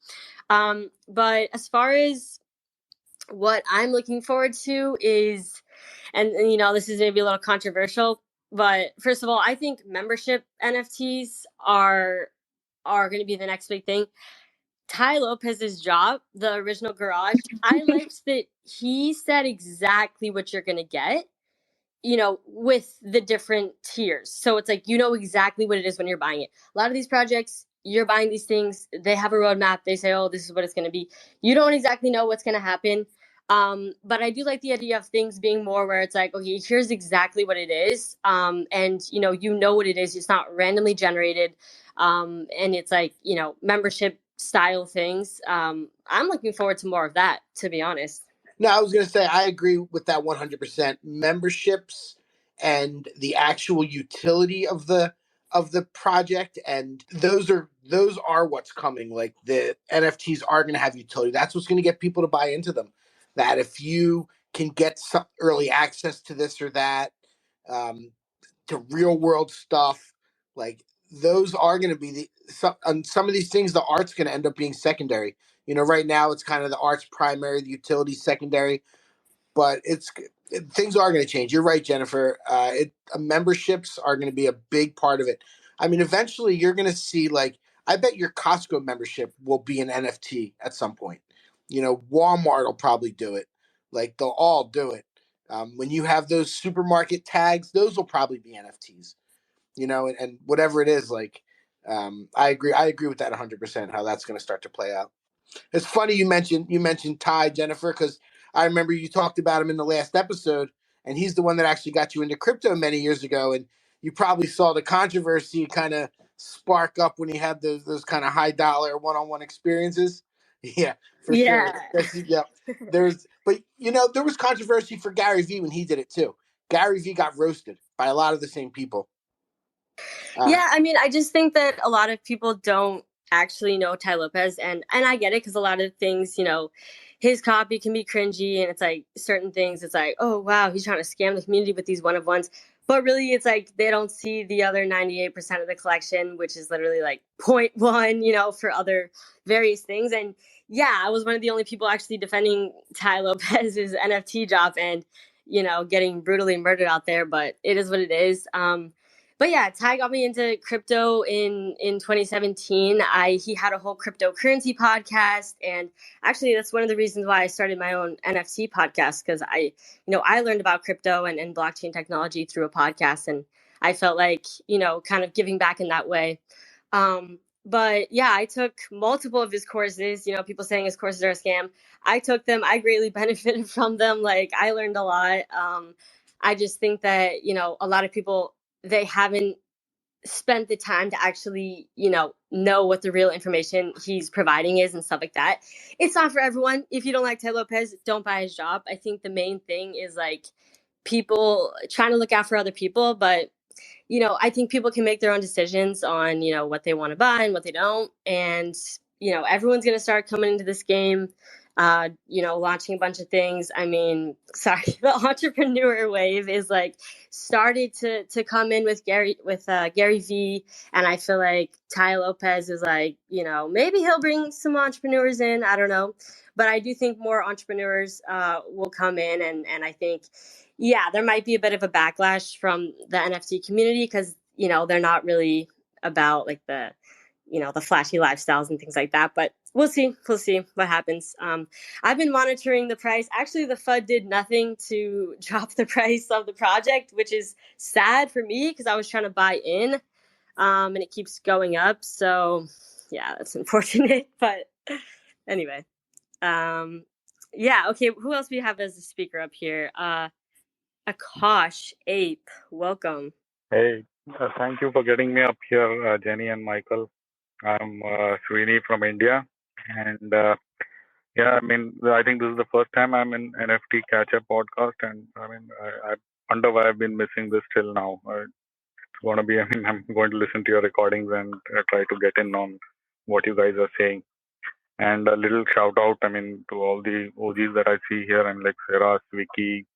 But as far as what I'm looking forward to is, and this is maybe a little controversial, but first of all, I think membership NFTs are going to be the next big thing. Ty Lopez's job, the original Garage, I liked that he said exactly what you're going to get, with the different tiers. So it's like, exactly what it is when you're buying it. A lot of these projects, you're buying these things, they have a roadmap. They say, oh, this is what it's going to be. You don't exactly know what's going to happen. But I do like the idea of things being more where it's like, okay, here's exactly what it is. And what it is. It's not randomly generated. And it's like, membership style things. I'm looking forward to more of that, to be honest. No, I was going to say I agree with that 100%. Memberships and the actual utility of the project, and those are what's coming. Like, the NFTs are going to have utility. That's what's going to get people to buy into them. That if you can get some early access to this or that, to real world stuff, like those are going to be on some of these things, the art's going to end up being secondary. Right now it's kind of the art's primary, the utility secondary, but things are going to change. You're right, Jennifer. Memberships are going to be a big part of it. I mean, eventually you're going to see, like, I bet your Costco membership will be an NFT at some point. Walmart will probably do it. Like, they'll all do it. When you have those supermarket tags, those will probably be NFTs. And whatever it is, like, I agree with that 100%. How that's going to start to play out. It's funny you mentioned Ty, Jennifer, because I remember you talked about him in the last episode, and he's the one that actually got you into crypto many years ago. And you probably saw the controversy kind of spark up when he had those kind of high dollar one-on-one experiences. Yeah, for sure. Yeah, there was controversy for Gary Vee when he did it too. Gary Vee got roasted by a lot of the same people. Yeah, I mean, I just think that a lot of people don't actually know Ty Lopez, and I get it, because a lot of things, his copy can be cringy, and it's like certain things, it's like, oh wow, he's trying to scam the community with these one of ones. But really, it's like they don't see the other 98% of the collection, which is literally like 0.1, for other various things. And yeah, I was one of the only people actually defending Ty Lopez's NFT drop and, getting brutally murdered out there. But it is what it is. But yeah, Ty got me into crypto in 2017. He had a whole cryptocurrency podcast, and actually that's one of the reasons why I started my own NFT podcast, because I learned about crypto and blockchain technology through a podcast, and I felt like kind of giving back in that way. But yeah, I took multiple of his courses. People saying his courses are a scam. I took them. I greatly benefited from them. Like, I learned a lot. I just think that a lot of people, they haven't spent the time to actually, know what the real information he's providing is and stuff like that. It's not for everyone. If you don't like Ty Lopez, don't buy his job. I think the main thing is like people trying to look out for other people, but I think people can make their own decisions on, what they want to buy and what they don't. And, everyone's going to start coming into this game, launching a bunch of things. I mean, sorry, the entrepreneur wave is like started to come in with Gary Vee. And I feel like Ty Lopez is like, maybe he'll bring some entrepreneurs in. I don't know. But I do think more entrepreneurs will come in. And I think, yeah, there might be a bit of a backlash from the NFT community, because, they're not really about like the flashy lifestyles and things like that. But we'll see what happens. I've been monitoring the price. Actually, the FUD did nothing to drop the price of the project, which is sad for me, because I was trying to buy in. and it keeps going up. So yeah, that's unfortunate. But anyway, yeah. Okay, who else we have as a speaker up here? Akash Ape, welcome. Hey, thank you for getting me up here, Jenny and Michael. I'm Srini from India, and yeah, I mean, I think this is the first time I'm in NFT Catch Up podcast, and I mean, I wonder why I've been missing this till now. It's gonna be, I mean, I'm going to listen to your recordings and try to get in on what you guys are saying. And a little shout out, I mean, to all the OGs that I see here, and like Sarah, Vicky,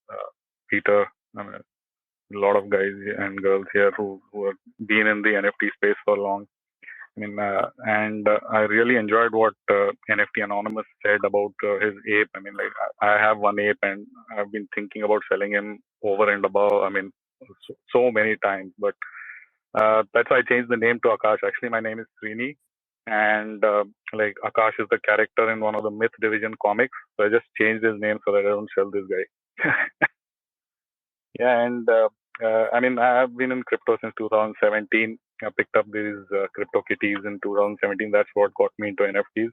Peter. I mean, a lot of guys and girls here who have been in the NFT space for long. I mean, and I really enjoyed what NFTsAnonymous said about his ape. I mean, like I have one ape, and I've been thinking about selling him over and above. I mean, so many times. But that's why I changed the name to Akash. Actually, my name is Srini, and like Akash is the character in one of the Myth Division comics. So I just changed his name so that I don't sell this guy. Yeah, and I mean, I've been in crypto since 2017. I picked up these crypto kitties in 2017. That's what got me into NFTs.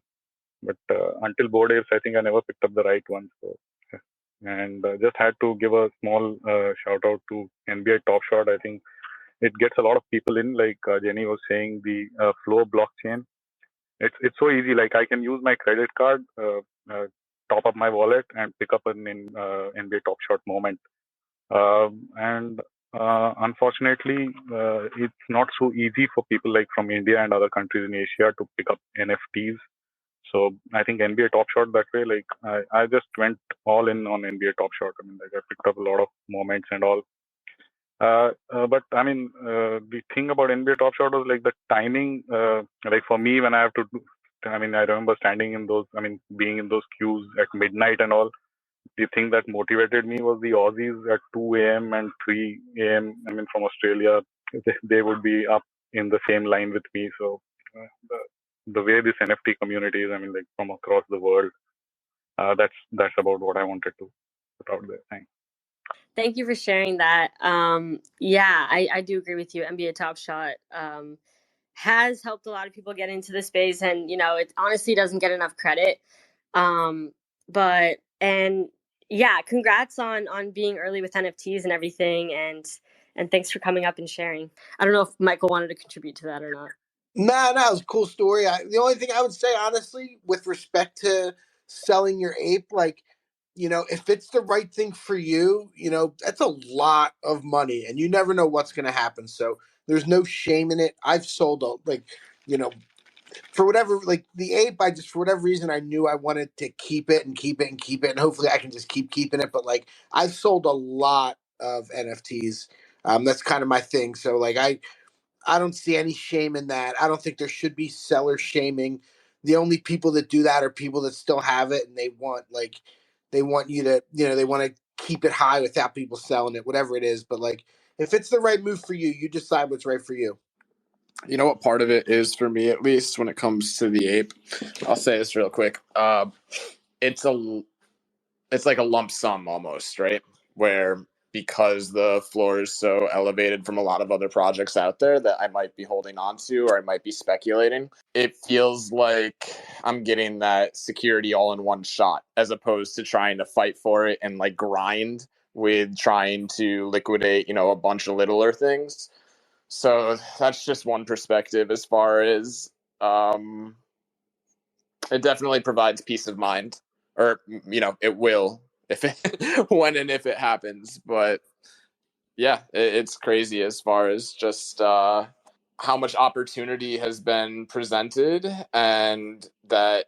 But until Bored Apes, I think I never picked up the right one. So, and just had to give a small shout out to NBA Top Shot. I think it gets a lot of people in. Like Jenny was saying, the Flow blockchain. It's so easy. Like I can use my credit card, top up my wallet, and pick up an NBA Top Shot moment. And unfortunately, it's not so easy for people like from India and other countries in Asia to pick up NFTs. So I think NBA Top Shot that way, like I just went all in on NBA Top Shot. I mean, like I picked up a lot of moments and all. But I mean, the thing about NBA Top Shot was like the timing. Like for me, when I have to do, I mean, I remember standing in those, I mean, being in those queues at midnight and all. The thing that motivated me was the Aussies at 2 a.m. and 3 a.m. I mean, from Australia, they would be up in the same line with me. So the way this NFT community is, I mean, like from across the world, that's about what I wanted to put out there. Thanks. Thank you for sharing that. Yeah, I do agree with you. NBA Top Shot has helped a lot of people get into the space, and you know, it honestly doesn't get enough credit. But and yeah, congrats on being early with NFTs and everything, and thanks for coming up and sharing. I don't know if Michael wanted to contribute to that or not. No, it was a cool story. The only thing I would say, honestly, with respect to selling your ape, like, you know, if it's the right thing for you, you know, that's a lot of money and you never know what's going to happen. So there's no shame in it. I've sold, like, you know, for whatever, like the ape, I just, for whatever reason, I knew I wanted to keep it and keep it and keep it. And hopefully I can just keep keeping it. But like, I've sold a lot of NFTs. That's kind of my thing. So like, I don't see any shame in that. I don't think there should be seller shaming. The only people that do that are people that still have it and they want you to, you know, they want to keep it high without people selling it, whatever it is. But like, if it's the right move for you, you decide what's right for you. You know what part of it is for me, at least when it comes to the ape? I'll say this real quick. It's like a lump sum almost, right? Where because the floor is so elevated from a lot of other projects out there that I might be holding on to or I might be speculating, it feels like I'm getting that security all in one shot as opposed to trying to fight for it and like grind with trying to liquidate, you know, a bunch of littler things. So that's just one perspective as far as it definitely provides peace of mind, or you know, it will if it when and if it happens. But yeah, it's crazy as far as just how much opportunity has been presented, and that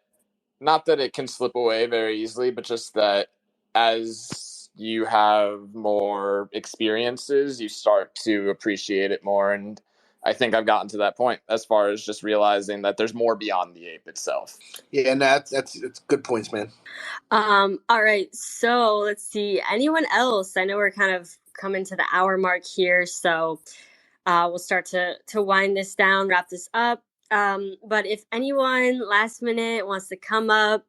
not that it can slip away very easily, but just that as you have more experiences, you start to appreciate it more. And I think I've gotten to that point as far as just realizing that there's more beyond the ape itself. Yeah, and that's good points, man. All right, so let's see. Anyone else? I know we're kind of coming to the hour mark here, so we'll start to wind this down, wrap this up. But if anyone last minute wants to come up,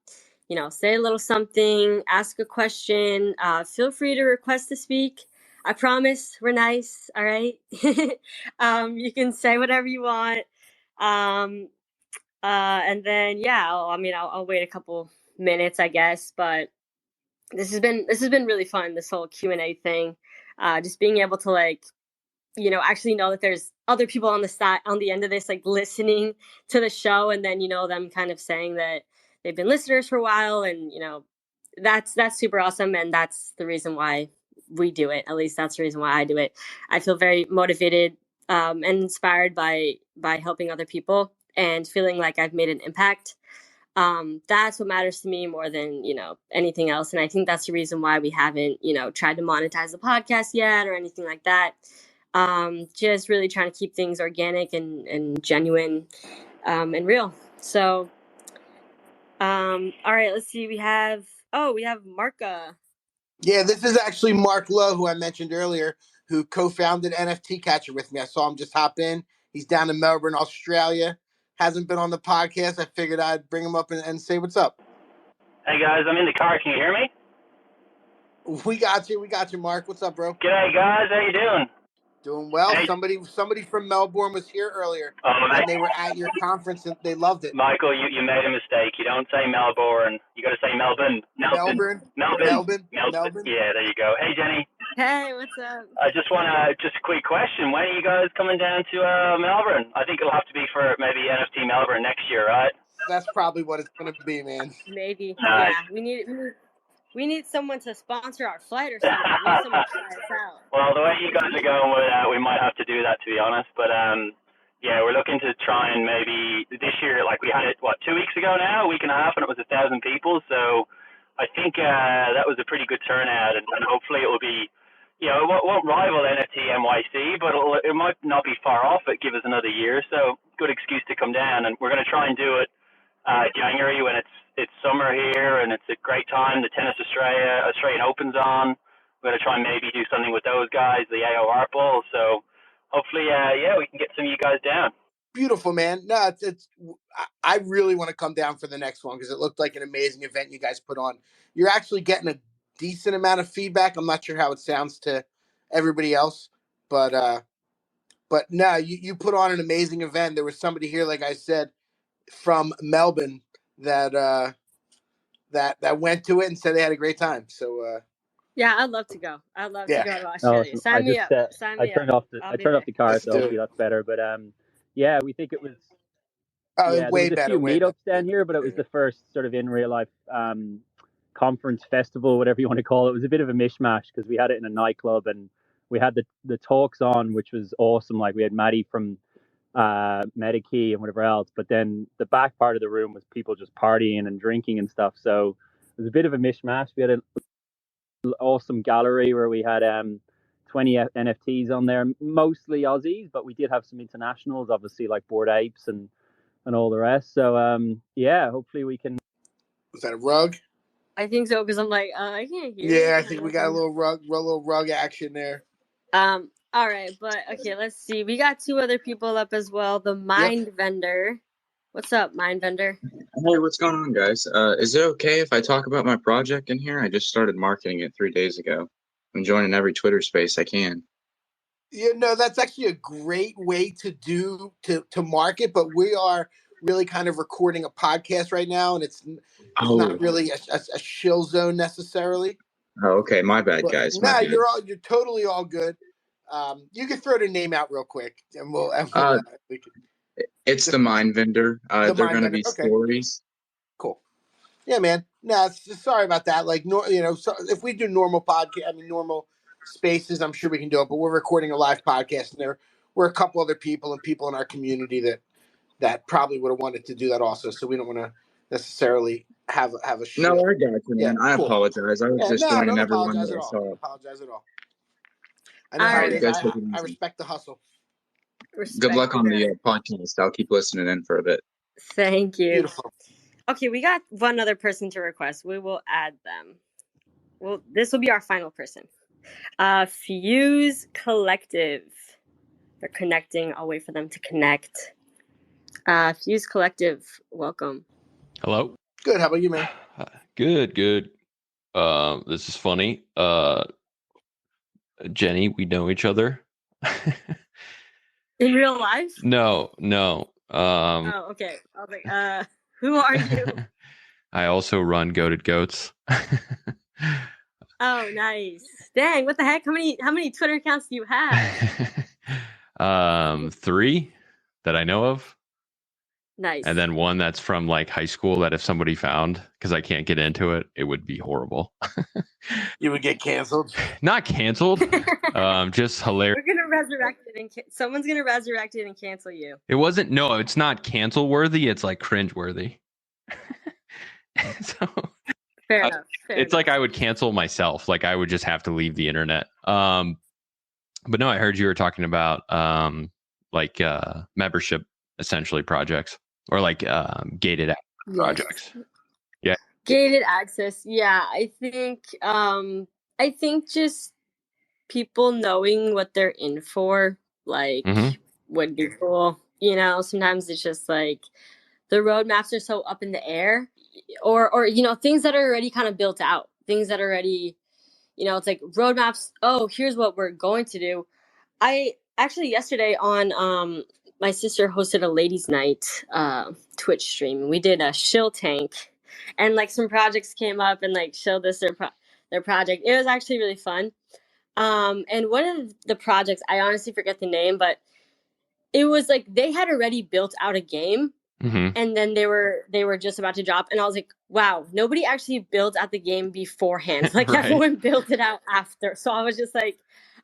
you know, say a little something, ask a question, feel free to request to speak. I promise we're nice. All right. You can say whatever you want. And then yeah, I'll wait a couple minutes, I guess. But this has been really fun. This whole Q&A thing, just being able to actually know that there's other people on the end of this, like listening to the show, and then them kind of saying that they've been listeners for a while, and that's super awesome, and that's the reason why we do it. At least that's the reason why I do it. I feel very motivated and inspired by helping other people and feeling like I've made an impact. That's what matters to me more than anything else, and I think that's the reason why we haven't tried to monetize the podcast yet or anything like that. Just really trying to keep things organic and genuine and real. So all right, let's see. We have Marka. Yeah, this is actually Mark Lowe, who I mentioned earlier, who co-founded NFT Catcher with me. I saw him just hop in. He's down in Melbourne, Australia. Hasn't been on the podcast. I figured I'd bring him up and say what's up. Hey guys, I'm in the car. Can you hear me? We got you, Mark. What's up, bro? G'day guys, how you doing? Doing well. Hey. Somebody from Melbourne was here earlier, and they were at your conference and they loved it. Michael, you made a mistake. You don't say Melbourne. You got to say Melbourne. Melbourne. Yeah, there you go. Hey Jenny. Hey, what's up? I just a quick question. When are you guys coming down to Melbourne? I think it'll have to be for maybe NFT Melbourne next year, right? That's probably what it's going to be, man. Maybe. Nice. Yeah, we need someone to sponsor our flight or something. We need someone to try us out. Well, the way you guys are going with we might have to do that, to be honest. But yeah, we're looking to try and maybe this year, like we had it 2 weeks ago now, a week and a half, and it was 1,000 people. So I think that was a pretty good turnout, and hopefully it will be, it won't rival NFT NYC, but it might not be far off it. Give us another year, so good excuse to come down, and we're going to try and do it January when it's summer here and it's a great time. The Tennis Australian Open's on. We're going to try and maybe do something with those guys, the AOR Bowl. So hopefully, we can get some of you guys down. Beautiful, man. No, I really want to come down for the next one because it looked like an amazing event you guys put on. You're actually getting a decent amount of feedback. I'm not sure how it sounds to everybody else, but no, you put on an amazing event. There was somebody here, like I said, from Melbourne that went to it and said they had a great time. So yeah, I'd love to go. I'd love to go to No, Australia. Sign me up. I turned off the car, so hopefully that's better. But yeah, we think it was. Way there was a better. few meetups down here, but it was the first sort of in real life conference festival, whatever you want to call it. It was a bit of a mishmash because we had it in a nightclub and we had the talks on, which was awesome. Like we had Maddie from Medikey and whatever else, but then the back part of the room was people just partying and drinking and stuff. So it was a bit of a mishmash. We had an awesome gallery where we had 20 NFTs on there, mostly Aussies, but we did have some internationals, obviously like Bored Apes and all the rest. So yeah, hopefully we can. Was that a rug? I think so, because I'm like, I can't hear. Yeah, I think we got a little rug action there. All right, but okay, let's see. We got two other people up as well. The Mind Vendor. What's up, Mind Vendor? Hey, what's going on, guys? Is it okay if I talk about my project in here? I just started marketing it 3 days ago. I'm joining every Twitter space I can. Yeah, no, that's actually a great way to market, but we are really kind of recording a podcast right now, and it's not really a shill zone necessarily. Oh, okay. My bad, guys. No, you're totally all good. You can throw the name out real quick, and it's the Mind Vendor. They're going to be stories. Cool. Yeah, man. No, sorry about that. Like, so if we do normal normal spaces, I'm sure we can do it. But we're recording a live podcast, and we're a couple other people and people in our community that probably would have wanted to do that also. So we don't want to necessarily have a show. No, I got you, man. I apologize. I was just joining everyone that I saw. Don't apologize at all. I know how it is. I respect the hustle. Good luck on the podcast. I'll keep listening in for a bit. Thank you. Beautiful. Okay, we got one other person to request. We will add them. Well, this will be our final person. Fuse Collective. They're connecting. I'll wait for them to connect. Fuse Collective, welcome. Hello. Good. How about you, man? Good. This is funny. Jenny, we know each other. In real life? No. Oh, okay. I was like, who are you? I also run Goated Goats. Oh, nice. Dang, what the heck? How many Twitter accounts do you have? 3 that I know of. Nice. And then one that's from like high school that if somebody found, because I can't get into it, it would be horrible. You would get canceled. Not canceled. Just hilarious. We're gonna resurrect it, and someone's gonna resurrect it and cancel you. It wasn't. No, it's not cancel worthy. It's like cringe worthy. So Fair enough. It's like I would cancel myself. Like I would just have to leave the internet. But no, I heard you were talking about like membership essentially projects or like gated projects. Yeah. Gated access. Yeah, I think just people knowing what they're in for, like, would be cool. You know, sometimes it's just like the roadmaps are so up in the air, or you know, things that are already kind of built out, things that are already, you know, it's like roadmaps. Oh, here's what we're going to do. I actually yesterday on my sister hosted a ladies' night Twitch stream. We did a shill tank, and like some projects came up and like showed us their project. It was actually really fun. And one of the projects, I honestly forget the name, but it was like they had already built out a game, and then they were just about to drop, and I was like, wow, nobody actually built out the game beforehand. Like Right. everyone built it out after. So I was just like,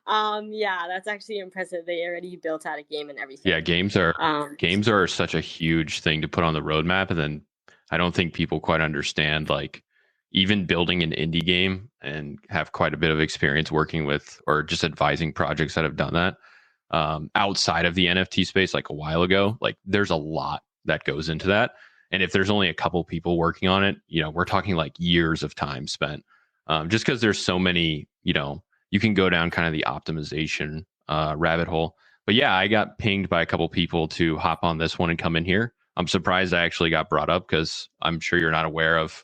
yeah, that's actually impressive. They already built out a game and everything. Yeah, games are such a huge thing to put on the roadmap, and then I don't think people quite understand like even building an indie game and have quite a bit of experience working with or just advising projects that have done that outside of the NFT space like a while ago. Like there's a lot that goes into that, and if there's only a couple people working on it, you know, we're talking like years of time spent just because there's so many, you know, you can go down kind of the optimization rabbit hole. But yeah, I got pinged by a couple people to hop on this one and come in here. I'm surprised I actually got brought up because I'm sure you're not aware of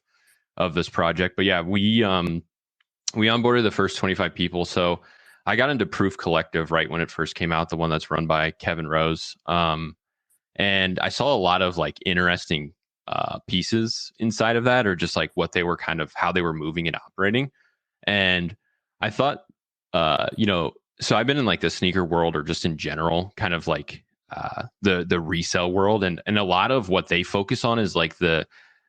this project. But yeah, we onboarded the first 25 people. So I got into Proof Collective right when it first came out, the one that's run by Kevin Rose. And I saw a lot of like interesting pieces inside of that, or just like what they were kind of how they were moving and operating. And I thought, you know, so I've been in like the sneaker world or just in general, kind of like the resale world, and a lot of what they focus on is like the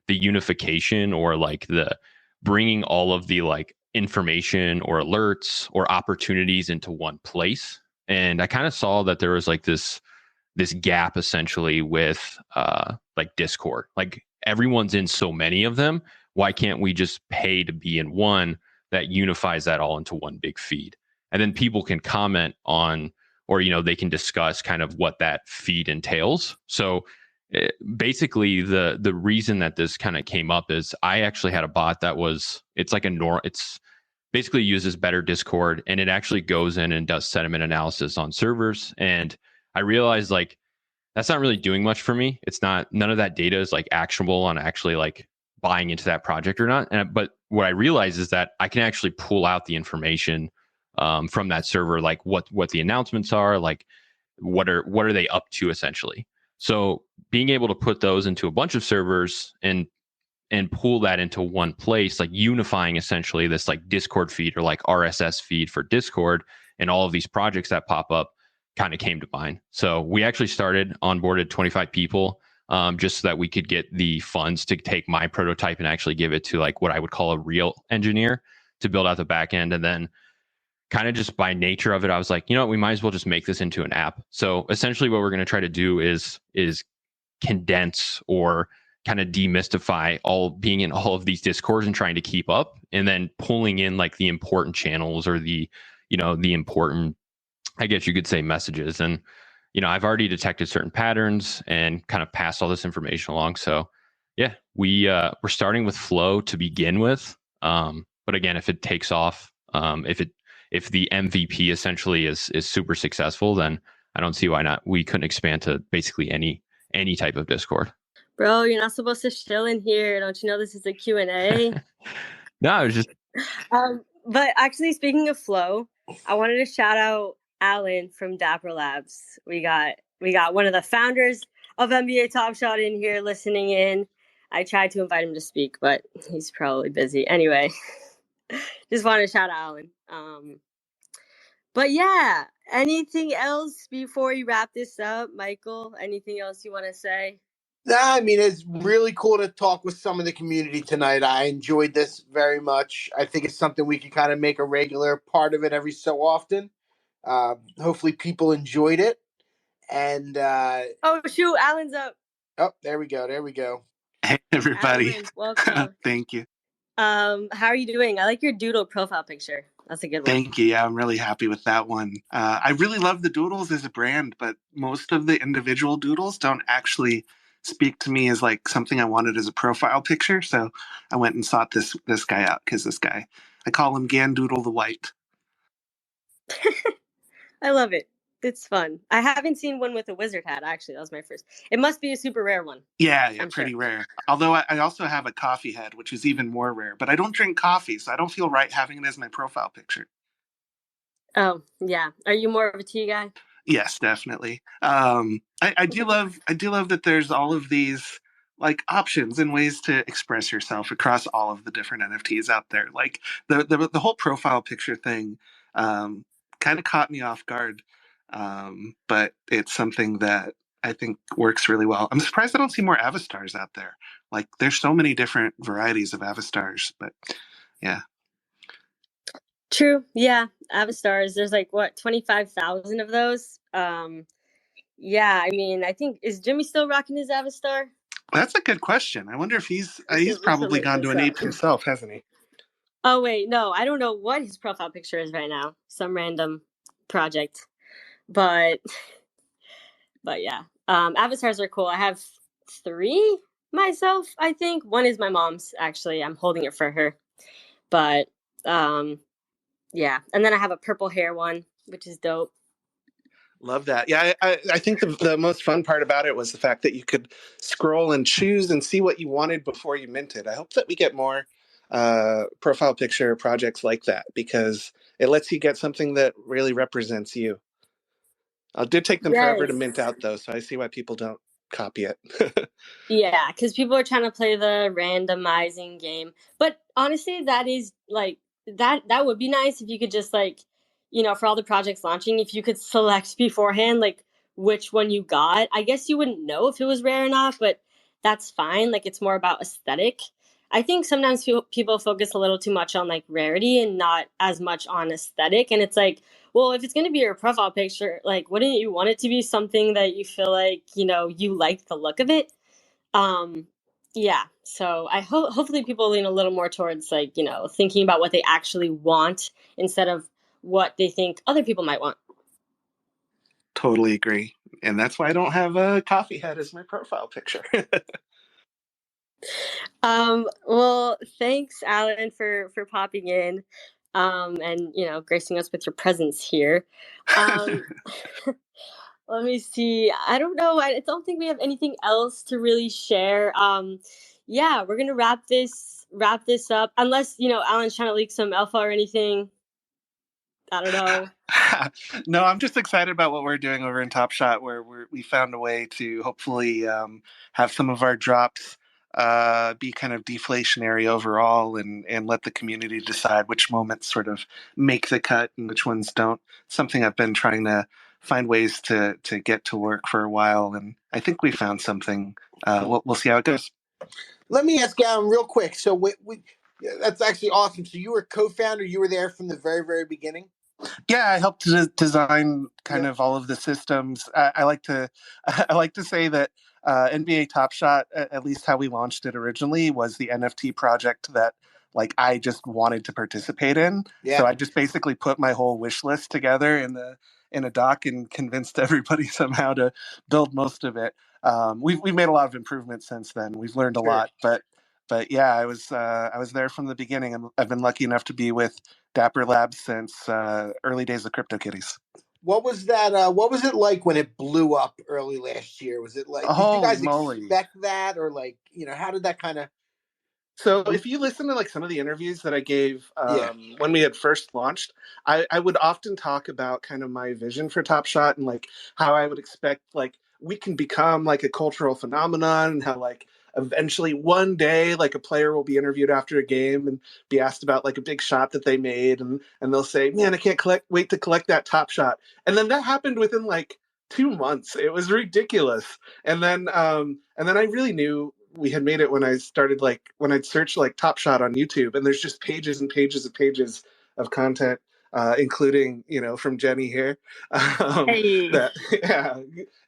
unification or like the bringing all of the like information or alerts or opportunities into one place. And I kind of saw that there was like this gap essentially with like Discord. Like everyone's in so many of them. Why can't we just pay to be in one that unifies that all into one big feed? And then people can comment on, or, you know, they can discuss kind of what that feed entails. So basically the reason that this kind of came up is I actually had a bot that was, it's like it's basically uses better Discord, and it actually goes in and does sentiment analysis on servers. And I realized like that's not really doing much for me. It's not, none of that data is like actionable on actually like buying into that project or not. But what I realized is that I can actually pull out the information from that server, like what the announcements are, like what are they up to essentially. So being able to put those into a bunch of servers and pull that into one place, like unifying essentially this like Discord feed or like RSS feed for Discord and all of these projects that pop up kind of came to mind. So we actually onboarded 25 people just so that we could get the funds to take my prototype and actually give it to like what I would call a real engineer to build out the back end. And then kind of just by nature of it, I was like, you know what, we might as well just make this into an app. So essentially what we're going to try to do is condense or kind of demystify being in all of these Discords and trying to keep up, and then pulling in like the important channels or the important, I guess you could say, messages. And, you know, I've already detected certain patterns and kind of passed all this information along. So yeah, we're starting with Flow to begin with. But again, if it takes off, if the MVP essentially is super successful, then I don't see why not. We couldn't expand to basically any type of Discord. Bro, you're not supposed to chill in here. Don't you know this is a Q&A? No, I was just... But actually, speaking of Flow, I wanted to shout out Alan from Dapper Labs. We got one of the founders of NBA Top Shot in here listening in. I tried to invite him to speak, but he's probably busy. Anyway, just wanted to shout out Alan. But yeah, anything else before we wrap this up, Michael? Anything else you want to say? Nah, I mean, it's really cool to talk with some of the community tonight. I enjoyed this very much. I think it's something we can kind of make a regular part of it every so often. Hopefully people enjoyed it. And oh shoot, Alan's up. Oh, there we go. Hey everybody. Alan, welcome. Thank you. How are you doing? I like your doodle profile picture. That's a good one. Thank you. Yeah, I'm really happy with that one. I really love the doodles as a brand, but most of the individual doodles don't actually speak to me as like something I wanted as a profile picture. So I went and sought this guy out because this guy, I call him Gandoodle the White. I love it. It's fun. I haven't seen one with a wizard hat, actually. That was my first. It must be a super rare one. Yeah, pretty rare. Although I also have a coffee head, which is even more rare. But I don't drink coffee, so I don't feel right having it as my profile picture. Oh, yeah. Are you more of a tea guy? Yes, definitely. I do love that there's all of these like options and ways to express yourself across all of the different NFTs out there. Like the whole profile picture thing kind of caught me off guard, but it's something that I think works really well. I'm surprised I don't see more Avastars out there. Like there's so many different varieties of Avastars, but yeah. True. Yeah. Avastars. There's like what 25,000 of those. Yeah. I mean, I think is Jimmy still rocking his Avastar? That's a good question. I wonder if he's probably gone to an ape himself, hasn't he? Oh wait, no, I don't know what his profile picture is right now. Some random project, but yeah. Avatars are cool. I have 3 myself. I think one is my mom's. Actually, I'm holding it for her. But yeah, and then I have a purple hair one, which is dope. Love that. Yeah, I think the most fun part about it was the fact that you could scroll and choose and see what you wanted before you minted. I hope that we get more profile picture projects like that because it lets you get something that really represents you. It did take them forever to mint out, though, so I see why people don't copy it. Yeah, because people are trying to play the randomizing game. But honestly, that is like that would be nice if you could just like, for all the projects launching, if you could select beforehand like which one you got. I guess you wouldn't know if it was rare or not, but that's fine. Like it's more about aesthetic. I think sometimes people focus a little too much on like rarity and not as much on aesthetic. And it's like, well, if it's going to be your profile picture, like wouldn't you want it to be something that you feel like, you like the look of it? Yeah, so I hopefully people lean a little more towards like, thinking about what they actually want instead of what they think other people might want. Totally agree. And that's why I don't have a coffee head as my profile picture. Well, thanks Alan for popping in and gracing us with your presence here. Let me see. I don't know. I don't think we have anything else to really share. Yeah, we're gonna wrap this up. Unless Alan's trying to leak some alpha or anything. I don't know. No, I'm just excited about what we're doing over in Top Shot, where we found a way to hopefully have some of our drops be kind of deflationary overall, and let the community decide which moments sort of make the cut and which ones don't. Something I've been trying to find ways to get to work for a while, and I think we found something. We'll see how it goes. Let me ask Alan real quick. So that's actually awesome. So you were co-founder. You were there from the very, very beginning. Yeah, I helped to design kind of all of the systems. I like to say that NBA Top Shot, at least how we launched it originally, was the NFT project that like I just wanted to participate in. Yeah. So I just basically put my whole wish list together in a doc and convinced everybody somehow to build most of it. We've made a lot of improvements since then. We've learned a lot, but yeah, I was there from the beginning. I've been lucky enough to be with Dapper Labs since early days of CryptoKitties. What was that? What was it like when it blew up early last year? Was it like, did you guys expect that, or like, how did that kind of? So if you listen to like some of the interviews that I gave Yeah. when we had first launched, I would often talk about kind of my vision for Top Shot and like how I would expect like we can become like a cultural phenomenon and how like eventually one day like a player will be interviewed after a game and be asked about like a big shot that they made and they'll say, man, I can't wait to collect that Top Shot. And then that happened within like 2 months. It was ridiculous. And then I really knew we had made it when I started like when I'd search like Top Shot on YouTube, and there's just pages and pages and pages of content, including from Jenny here. Hey. That yeah,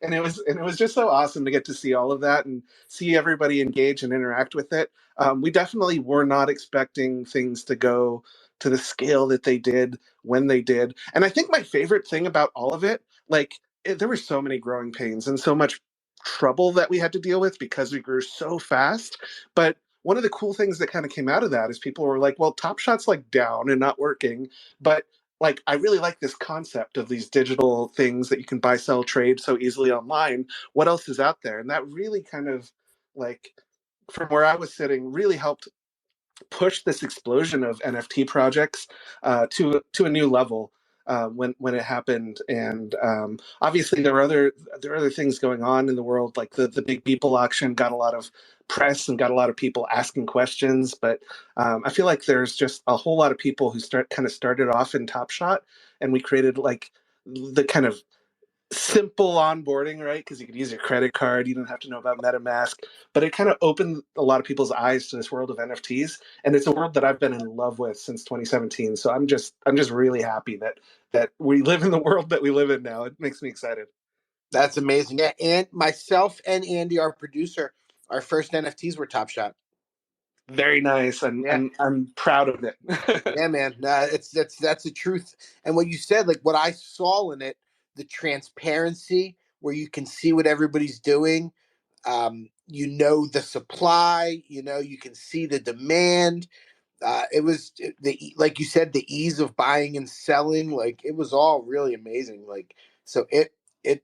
and it was just so awesome to get to see all of that and see everybody engage and interact with it. We definitely were not expecting things to go to the scale that they did when they did, and I think my favorite thing about all of it, like there were so many growing pains and so much trouble that we had to deal with because we grew so fast. But one of the cool things that kind of came out of that is people were like, well, Top Shot's like down and not working, but like I really like this concept of these digital things that you can buy, sell, trade so easily online. What else is out there? And that really kind of like from where I was sitting really helped push this explosion of NFT projects to a new level when it happened. And obviously there were other things going on in the world, like the Big People auction got a lot of press and got a lot of people asking questions. But I feel like there's just a whole lot of people who started off in Top Shot, and we created like the kind of simple onboarding, right? Because you could use your credit card, you don't have to know about MetaMask, but it kind of opened a lot of people's eyes to this world of NFTs, and it's a world that I've been in love with since 2017. So I'm just really happy that we live in the world that we live in now. It makes me excited. That's amazing. Yeah, and myself and Andy, our producer, our first NFTs were Top Shot. Very nice, and Yeah. I'm proud of it. Yeah, man. That's the truth. And what you said, like what I saw in it, the transparency where you can see what everybody's doing. The supply. You can see the demand. It was like you said, the ease of buying and selling. Like it was all really amazing. Like so it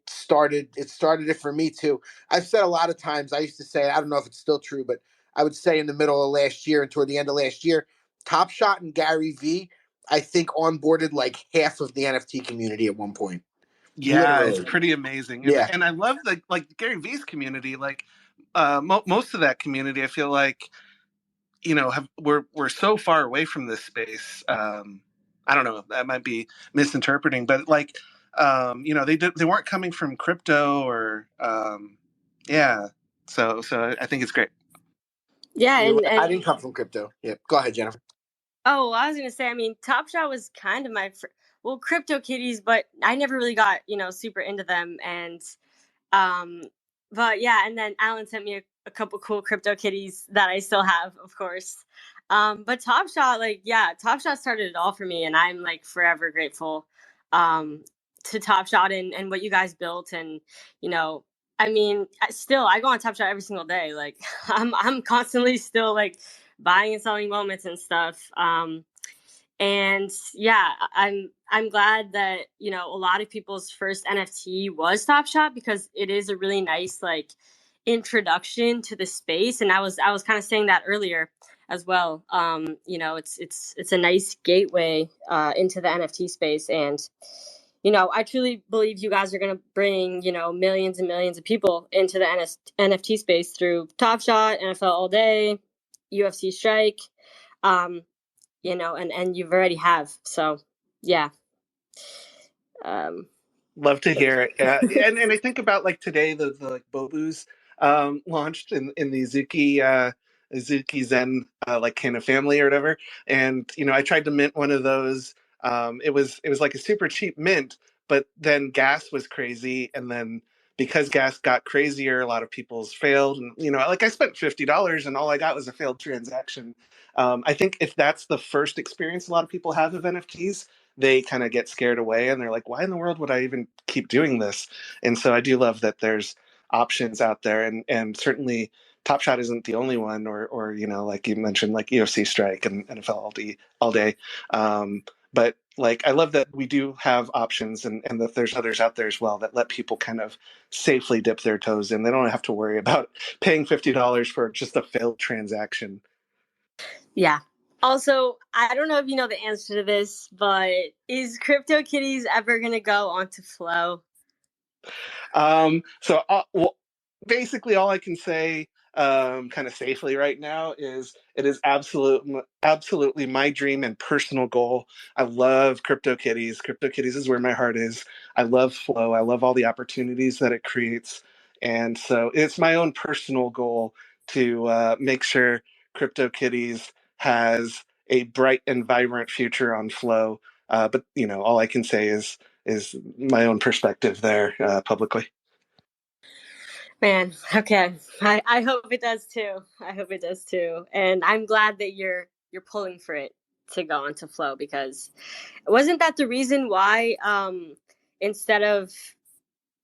started it for me too. I've said a lot of times. I used to say, I don't know if it's still true, but I would say in the middle of last year and toward the end of last year, Top Shot and Gary V, I think onboarded like half of the NFT community at one point. Yeah, it's Literally. pretty amazing, and Yeah. and I love the like Gary V's community. Like most of that community, I feel like we're so far away from this space. I don't know, that might be misinterpreting, but like they weren't coming from crypto or yeah. So I think it's great. Yeah, You're and right. I didn't come from crypto. Yeah. Go ahead, Jennifer. oh, I was gonna say, I mean, Top Shot was kind of well, Crypto Kitties, but I never really got super into them, and um, but yeah, and then Alan sent me a couple cool Crypto Kitties that I still have, of course. But Top Shot, like, yeah, Top Shot started it all for me, and I'm like forever grateful to Top Shot and what you guys built, and I mean, I go on Top Shot every single day. Like, I'm constantly still like buying and selling moments and stuff. And yeah, I'm glad that a lot of people's first NFT was Top Shot, because it is a really nice like introduction to the space. And I was kind of saying that earlier as well. It's a nice gateway into the NFT space, and I truly believe you guys are going to bring millions and millions of people into the NFT space through Top Shot, NFL All Day, UFC Strike. And you've already have. So, yeah. Love to hear it. Yeah, and I think about like today the like Bobus launched in the Azuki Zen like kind of family or whatever, and I tried to mint one of those. It was like a super cheap mint, but then gas was crazy, and then because gas got crazier, a lot of people's failed, and like I spent $50 and all I got was a failed transaction. I think if that's the first experience a lot of people have of NFTs, they kind of get scared away and they're like, why in the world would I even keep doing this? And so I do love that there's options out there, and certainly Top Shot isn't the only one, or like you mentioned, like UFC Strike and NFL all day. But like I love that we do have options, and that there's others out there as well that let people kind of safely dip their toes in. They don't have to worry about paying $50 for just a failed transaction. Yeah. Also, I don't know if you know the answer to this, but is CryptoKitties ever going to go onto Flow? Well, basically all I can say kind of safely right now is it is absolutely my dream and personal goal. I love CryptoKitties. CryptoKitties is where my heart is. I love Flow. I love all the opportunities that it creates. And so it's my own personal goal to make sure CryptoKitties has a bright and vibrant future on Flow. But all I can say is my own perspective there publicly. Man, okay. I hope it does too. I hope it does too. And I'm glad that you're pulling for it to go onto Flow, because wasn't that the reason why instead of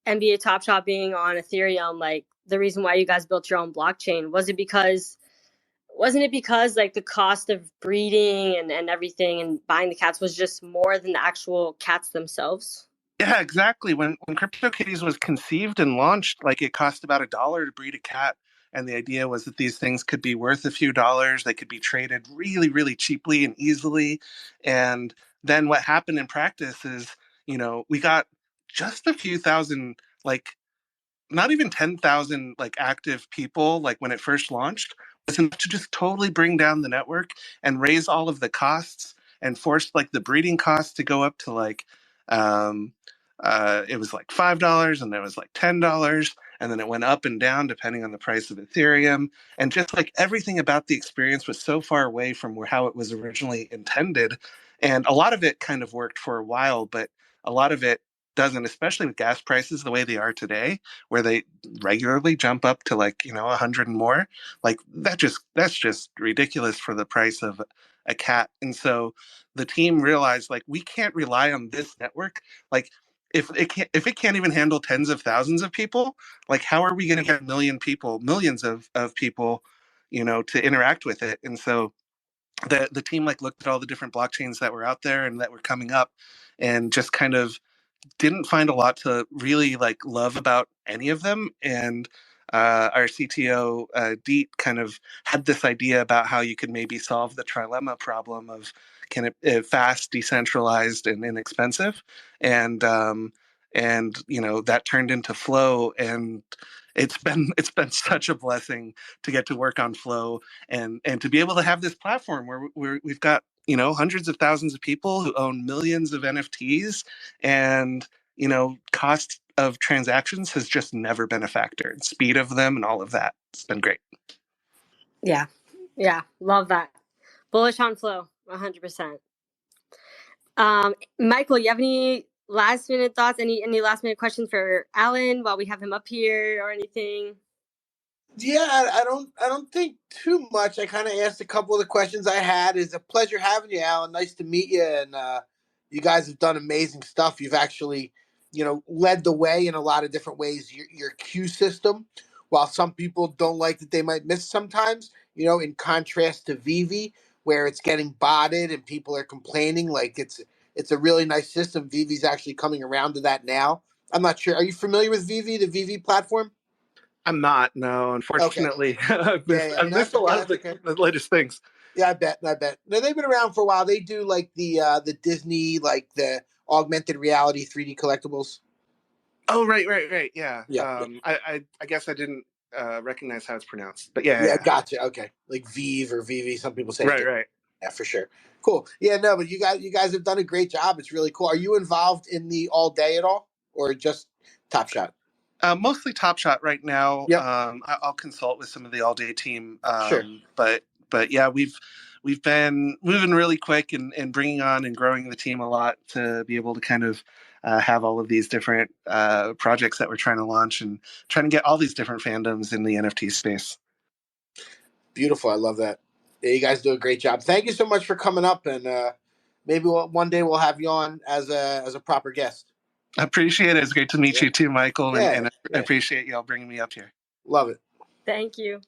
NBA Top Shot being on Ethereum, like the reason why you guys built your own blockchain? Wasn't it because like the cost of breeding and everything and buying the cats was just more than the actual cats themselves? Yeah, exactly. When CryptoKitties was conceived and launched, like it cost about $1 to breed a cat. And the idea was that these things could be worth a few dollars. They could be traded really, really cheaply and easily. And then what happened in practice is, we got just a few thousand, like not even 10,000 like active people like when it first launched, was enough to just totally bring down the network and raise all of the costs and force like the breeding costs to go up to like um it was like $5 and then it was like $10 and then it went up and down depending on the price of Ethereum, and just like everything about the experience was so far away from how it was originally intended. And a lot of it kind of worked for a while, but a lot of it doesn't, especially with gas prices the way they are today, where they regularly jump up to like 100 and more. Like that's just ridiculous for the price of a cat. And so the team realized like we can't rely on this network. Like if it can't even handle tens of thousands of people, like how are we going to get millions of people, to interact with it? And so the team like looked at all the different blockchains that were out there and that were coming up, and just kind of didn't find a lot to really like love about any of them. And our CTO Deet kind of had this idea about how you could maybe solve the trilemma problem of can it fast, decentralized, and inexpensive, and that turned into Flow, and it's been such a blessing to get to work on Flow and to be able to have this platform where we've got hundreds of thousands of people who own millions of NFTs, and cost of transactions has just never been a factor, and speed of them and all of that. It's been great. Yeah. Love that. Bullish on Flow, 100%. Michael, you have any last minute thoughts? Any last minute questions for Alan while we have him up here or anything? Yeah, I don't think too much. I kind of asked a couple of the questions I had. It's a pleasure having you, Alan. Nice to meet you, and you guys have done amazing stuff. You've actually, led the way in a lot of different ways. Your queue system, while some people don't like that, they might miss sometimes. In contrast to Vivi, where it's getting botted and people are complaining, like it's a really nice system. Vivi's actually coming around to that now. I'm not sure. Are you familiar with Vivi, the Vivi platform? I'm not, no, unfortunately. Okay. I've missed a lot of the latest things. Yeah, I bet. No, they've been around for a while. They do like the Disney, like the augmented reality 3D collectibles. Oh, right. Yeah. Yeah. I guess I didn't recognize how it's pronounced, but yeah. Yeah, gotcha. Okay, like Vive or Vivi. Some people say Right. Yeah, for sure. Cool. Yeah, no, but you guys have done a great job. It's really cool. Are you involved in the all day at all, or just Top Shot? Mostly Top Shot right now. Yep. I'll consult with some of the all day team. Sure. But yeah, we've been moving really quick and bringing on and growing the team a lot to be able to kind of have all of these different projects that we're trying to launch and trying to get all these different fandoms in the NFT space. Beautiful. I love that. Yeah, you guys do a great job. Thank you so much for coming up, and maybe one day we'll have you on as a proper guest. I appreciate it. It's great to meet you too, Michael, and I Yeah. appreciate y'all bringing me up here. Love it. Thank you.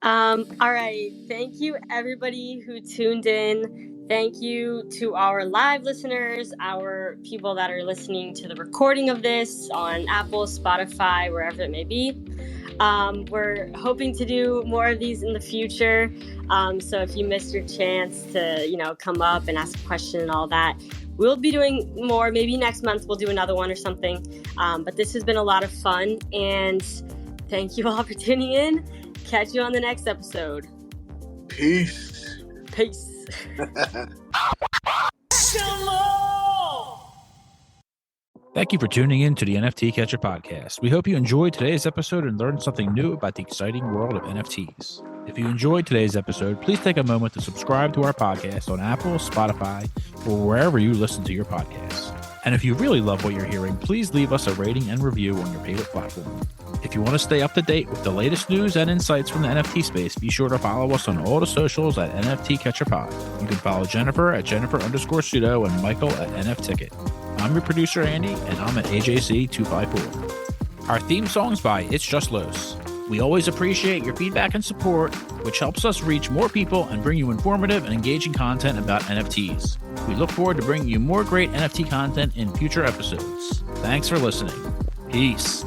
All right. Thank you, everybody who tuned in. Thank you to our live listeners, our people that are listening to the recording of this on Apple, Spotify, wherever it may be. We're hoping to do more of these in the future. So if you missed your chance to, come up and ask a question and all that, we'll be doing more. Maybe next month we'll do another one or something. But this has been a lot of fun, and thank you all for tuning in. Catch you on the next episode. Peace. Peace. Thank you for tuning in to the NFT Catcher podcast. We hope you enjoyed today's episode and learned something new about the exciting world of NFTs. If you enjoyed today's episode, please take a moment to subscribe to our podcast on Apple, Spotify, or wherever you listen to your podcasts. And if you really love what you're hearing, please leave us a rating and review on your favorite platform. If you want to stay up to date with the latest news and insights from the NFT space, be sure to follow us on all the socials at NFT Catcher Pod. You can follow Jennifer at Jennifer_pseudo and Michael at NFTicket. I'm your producer, Andy, and I'm at AJC254. Our theme song's by It's Just Los. We always appreciate your feedback and support, which helps us reach more people and bring you informative and engaging content about NFTs. We look forward to bringing you more great NFT content in future episodes. Thanks for listening. Peace.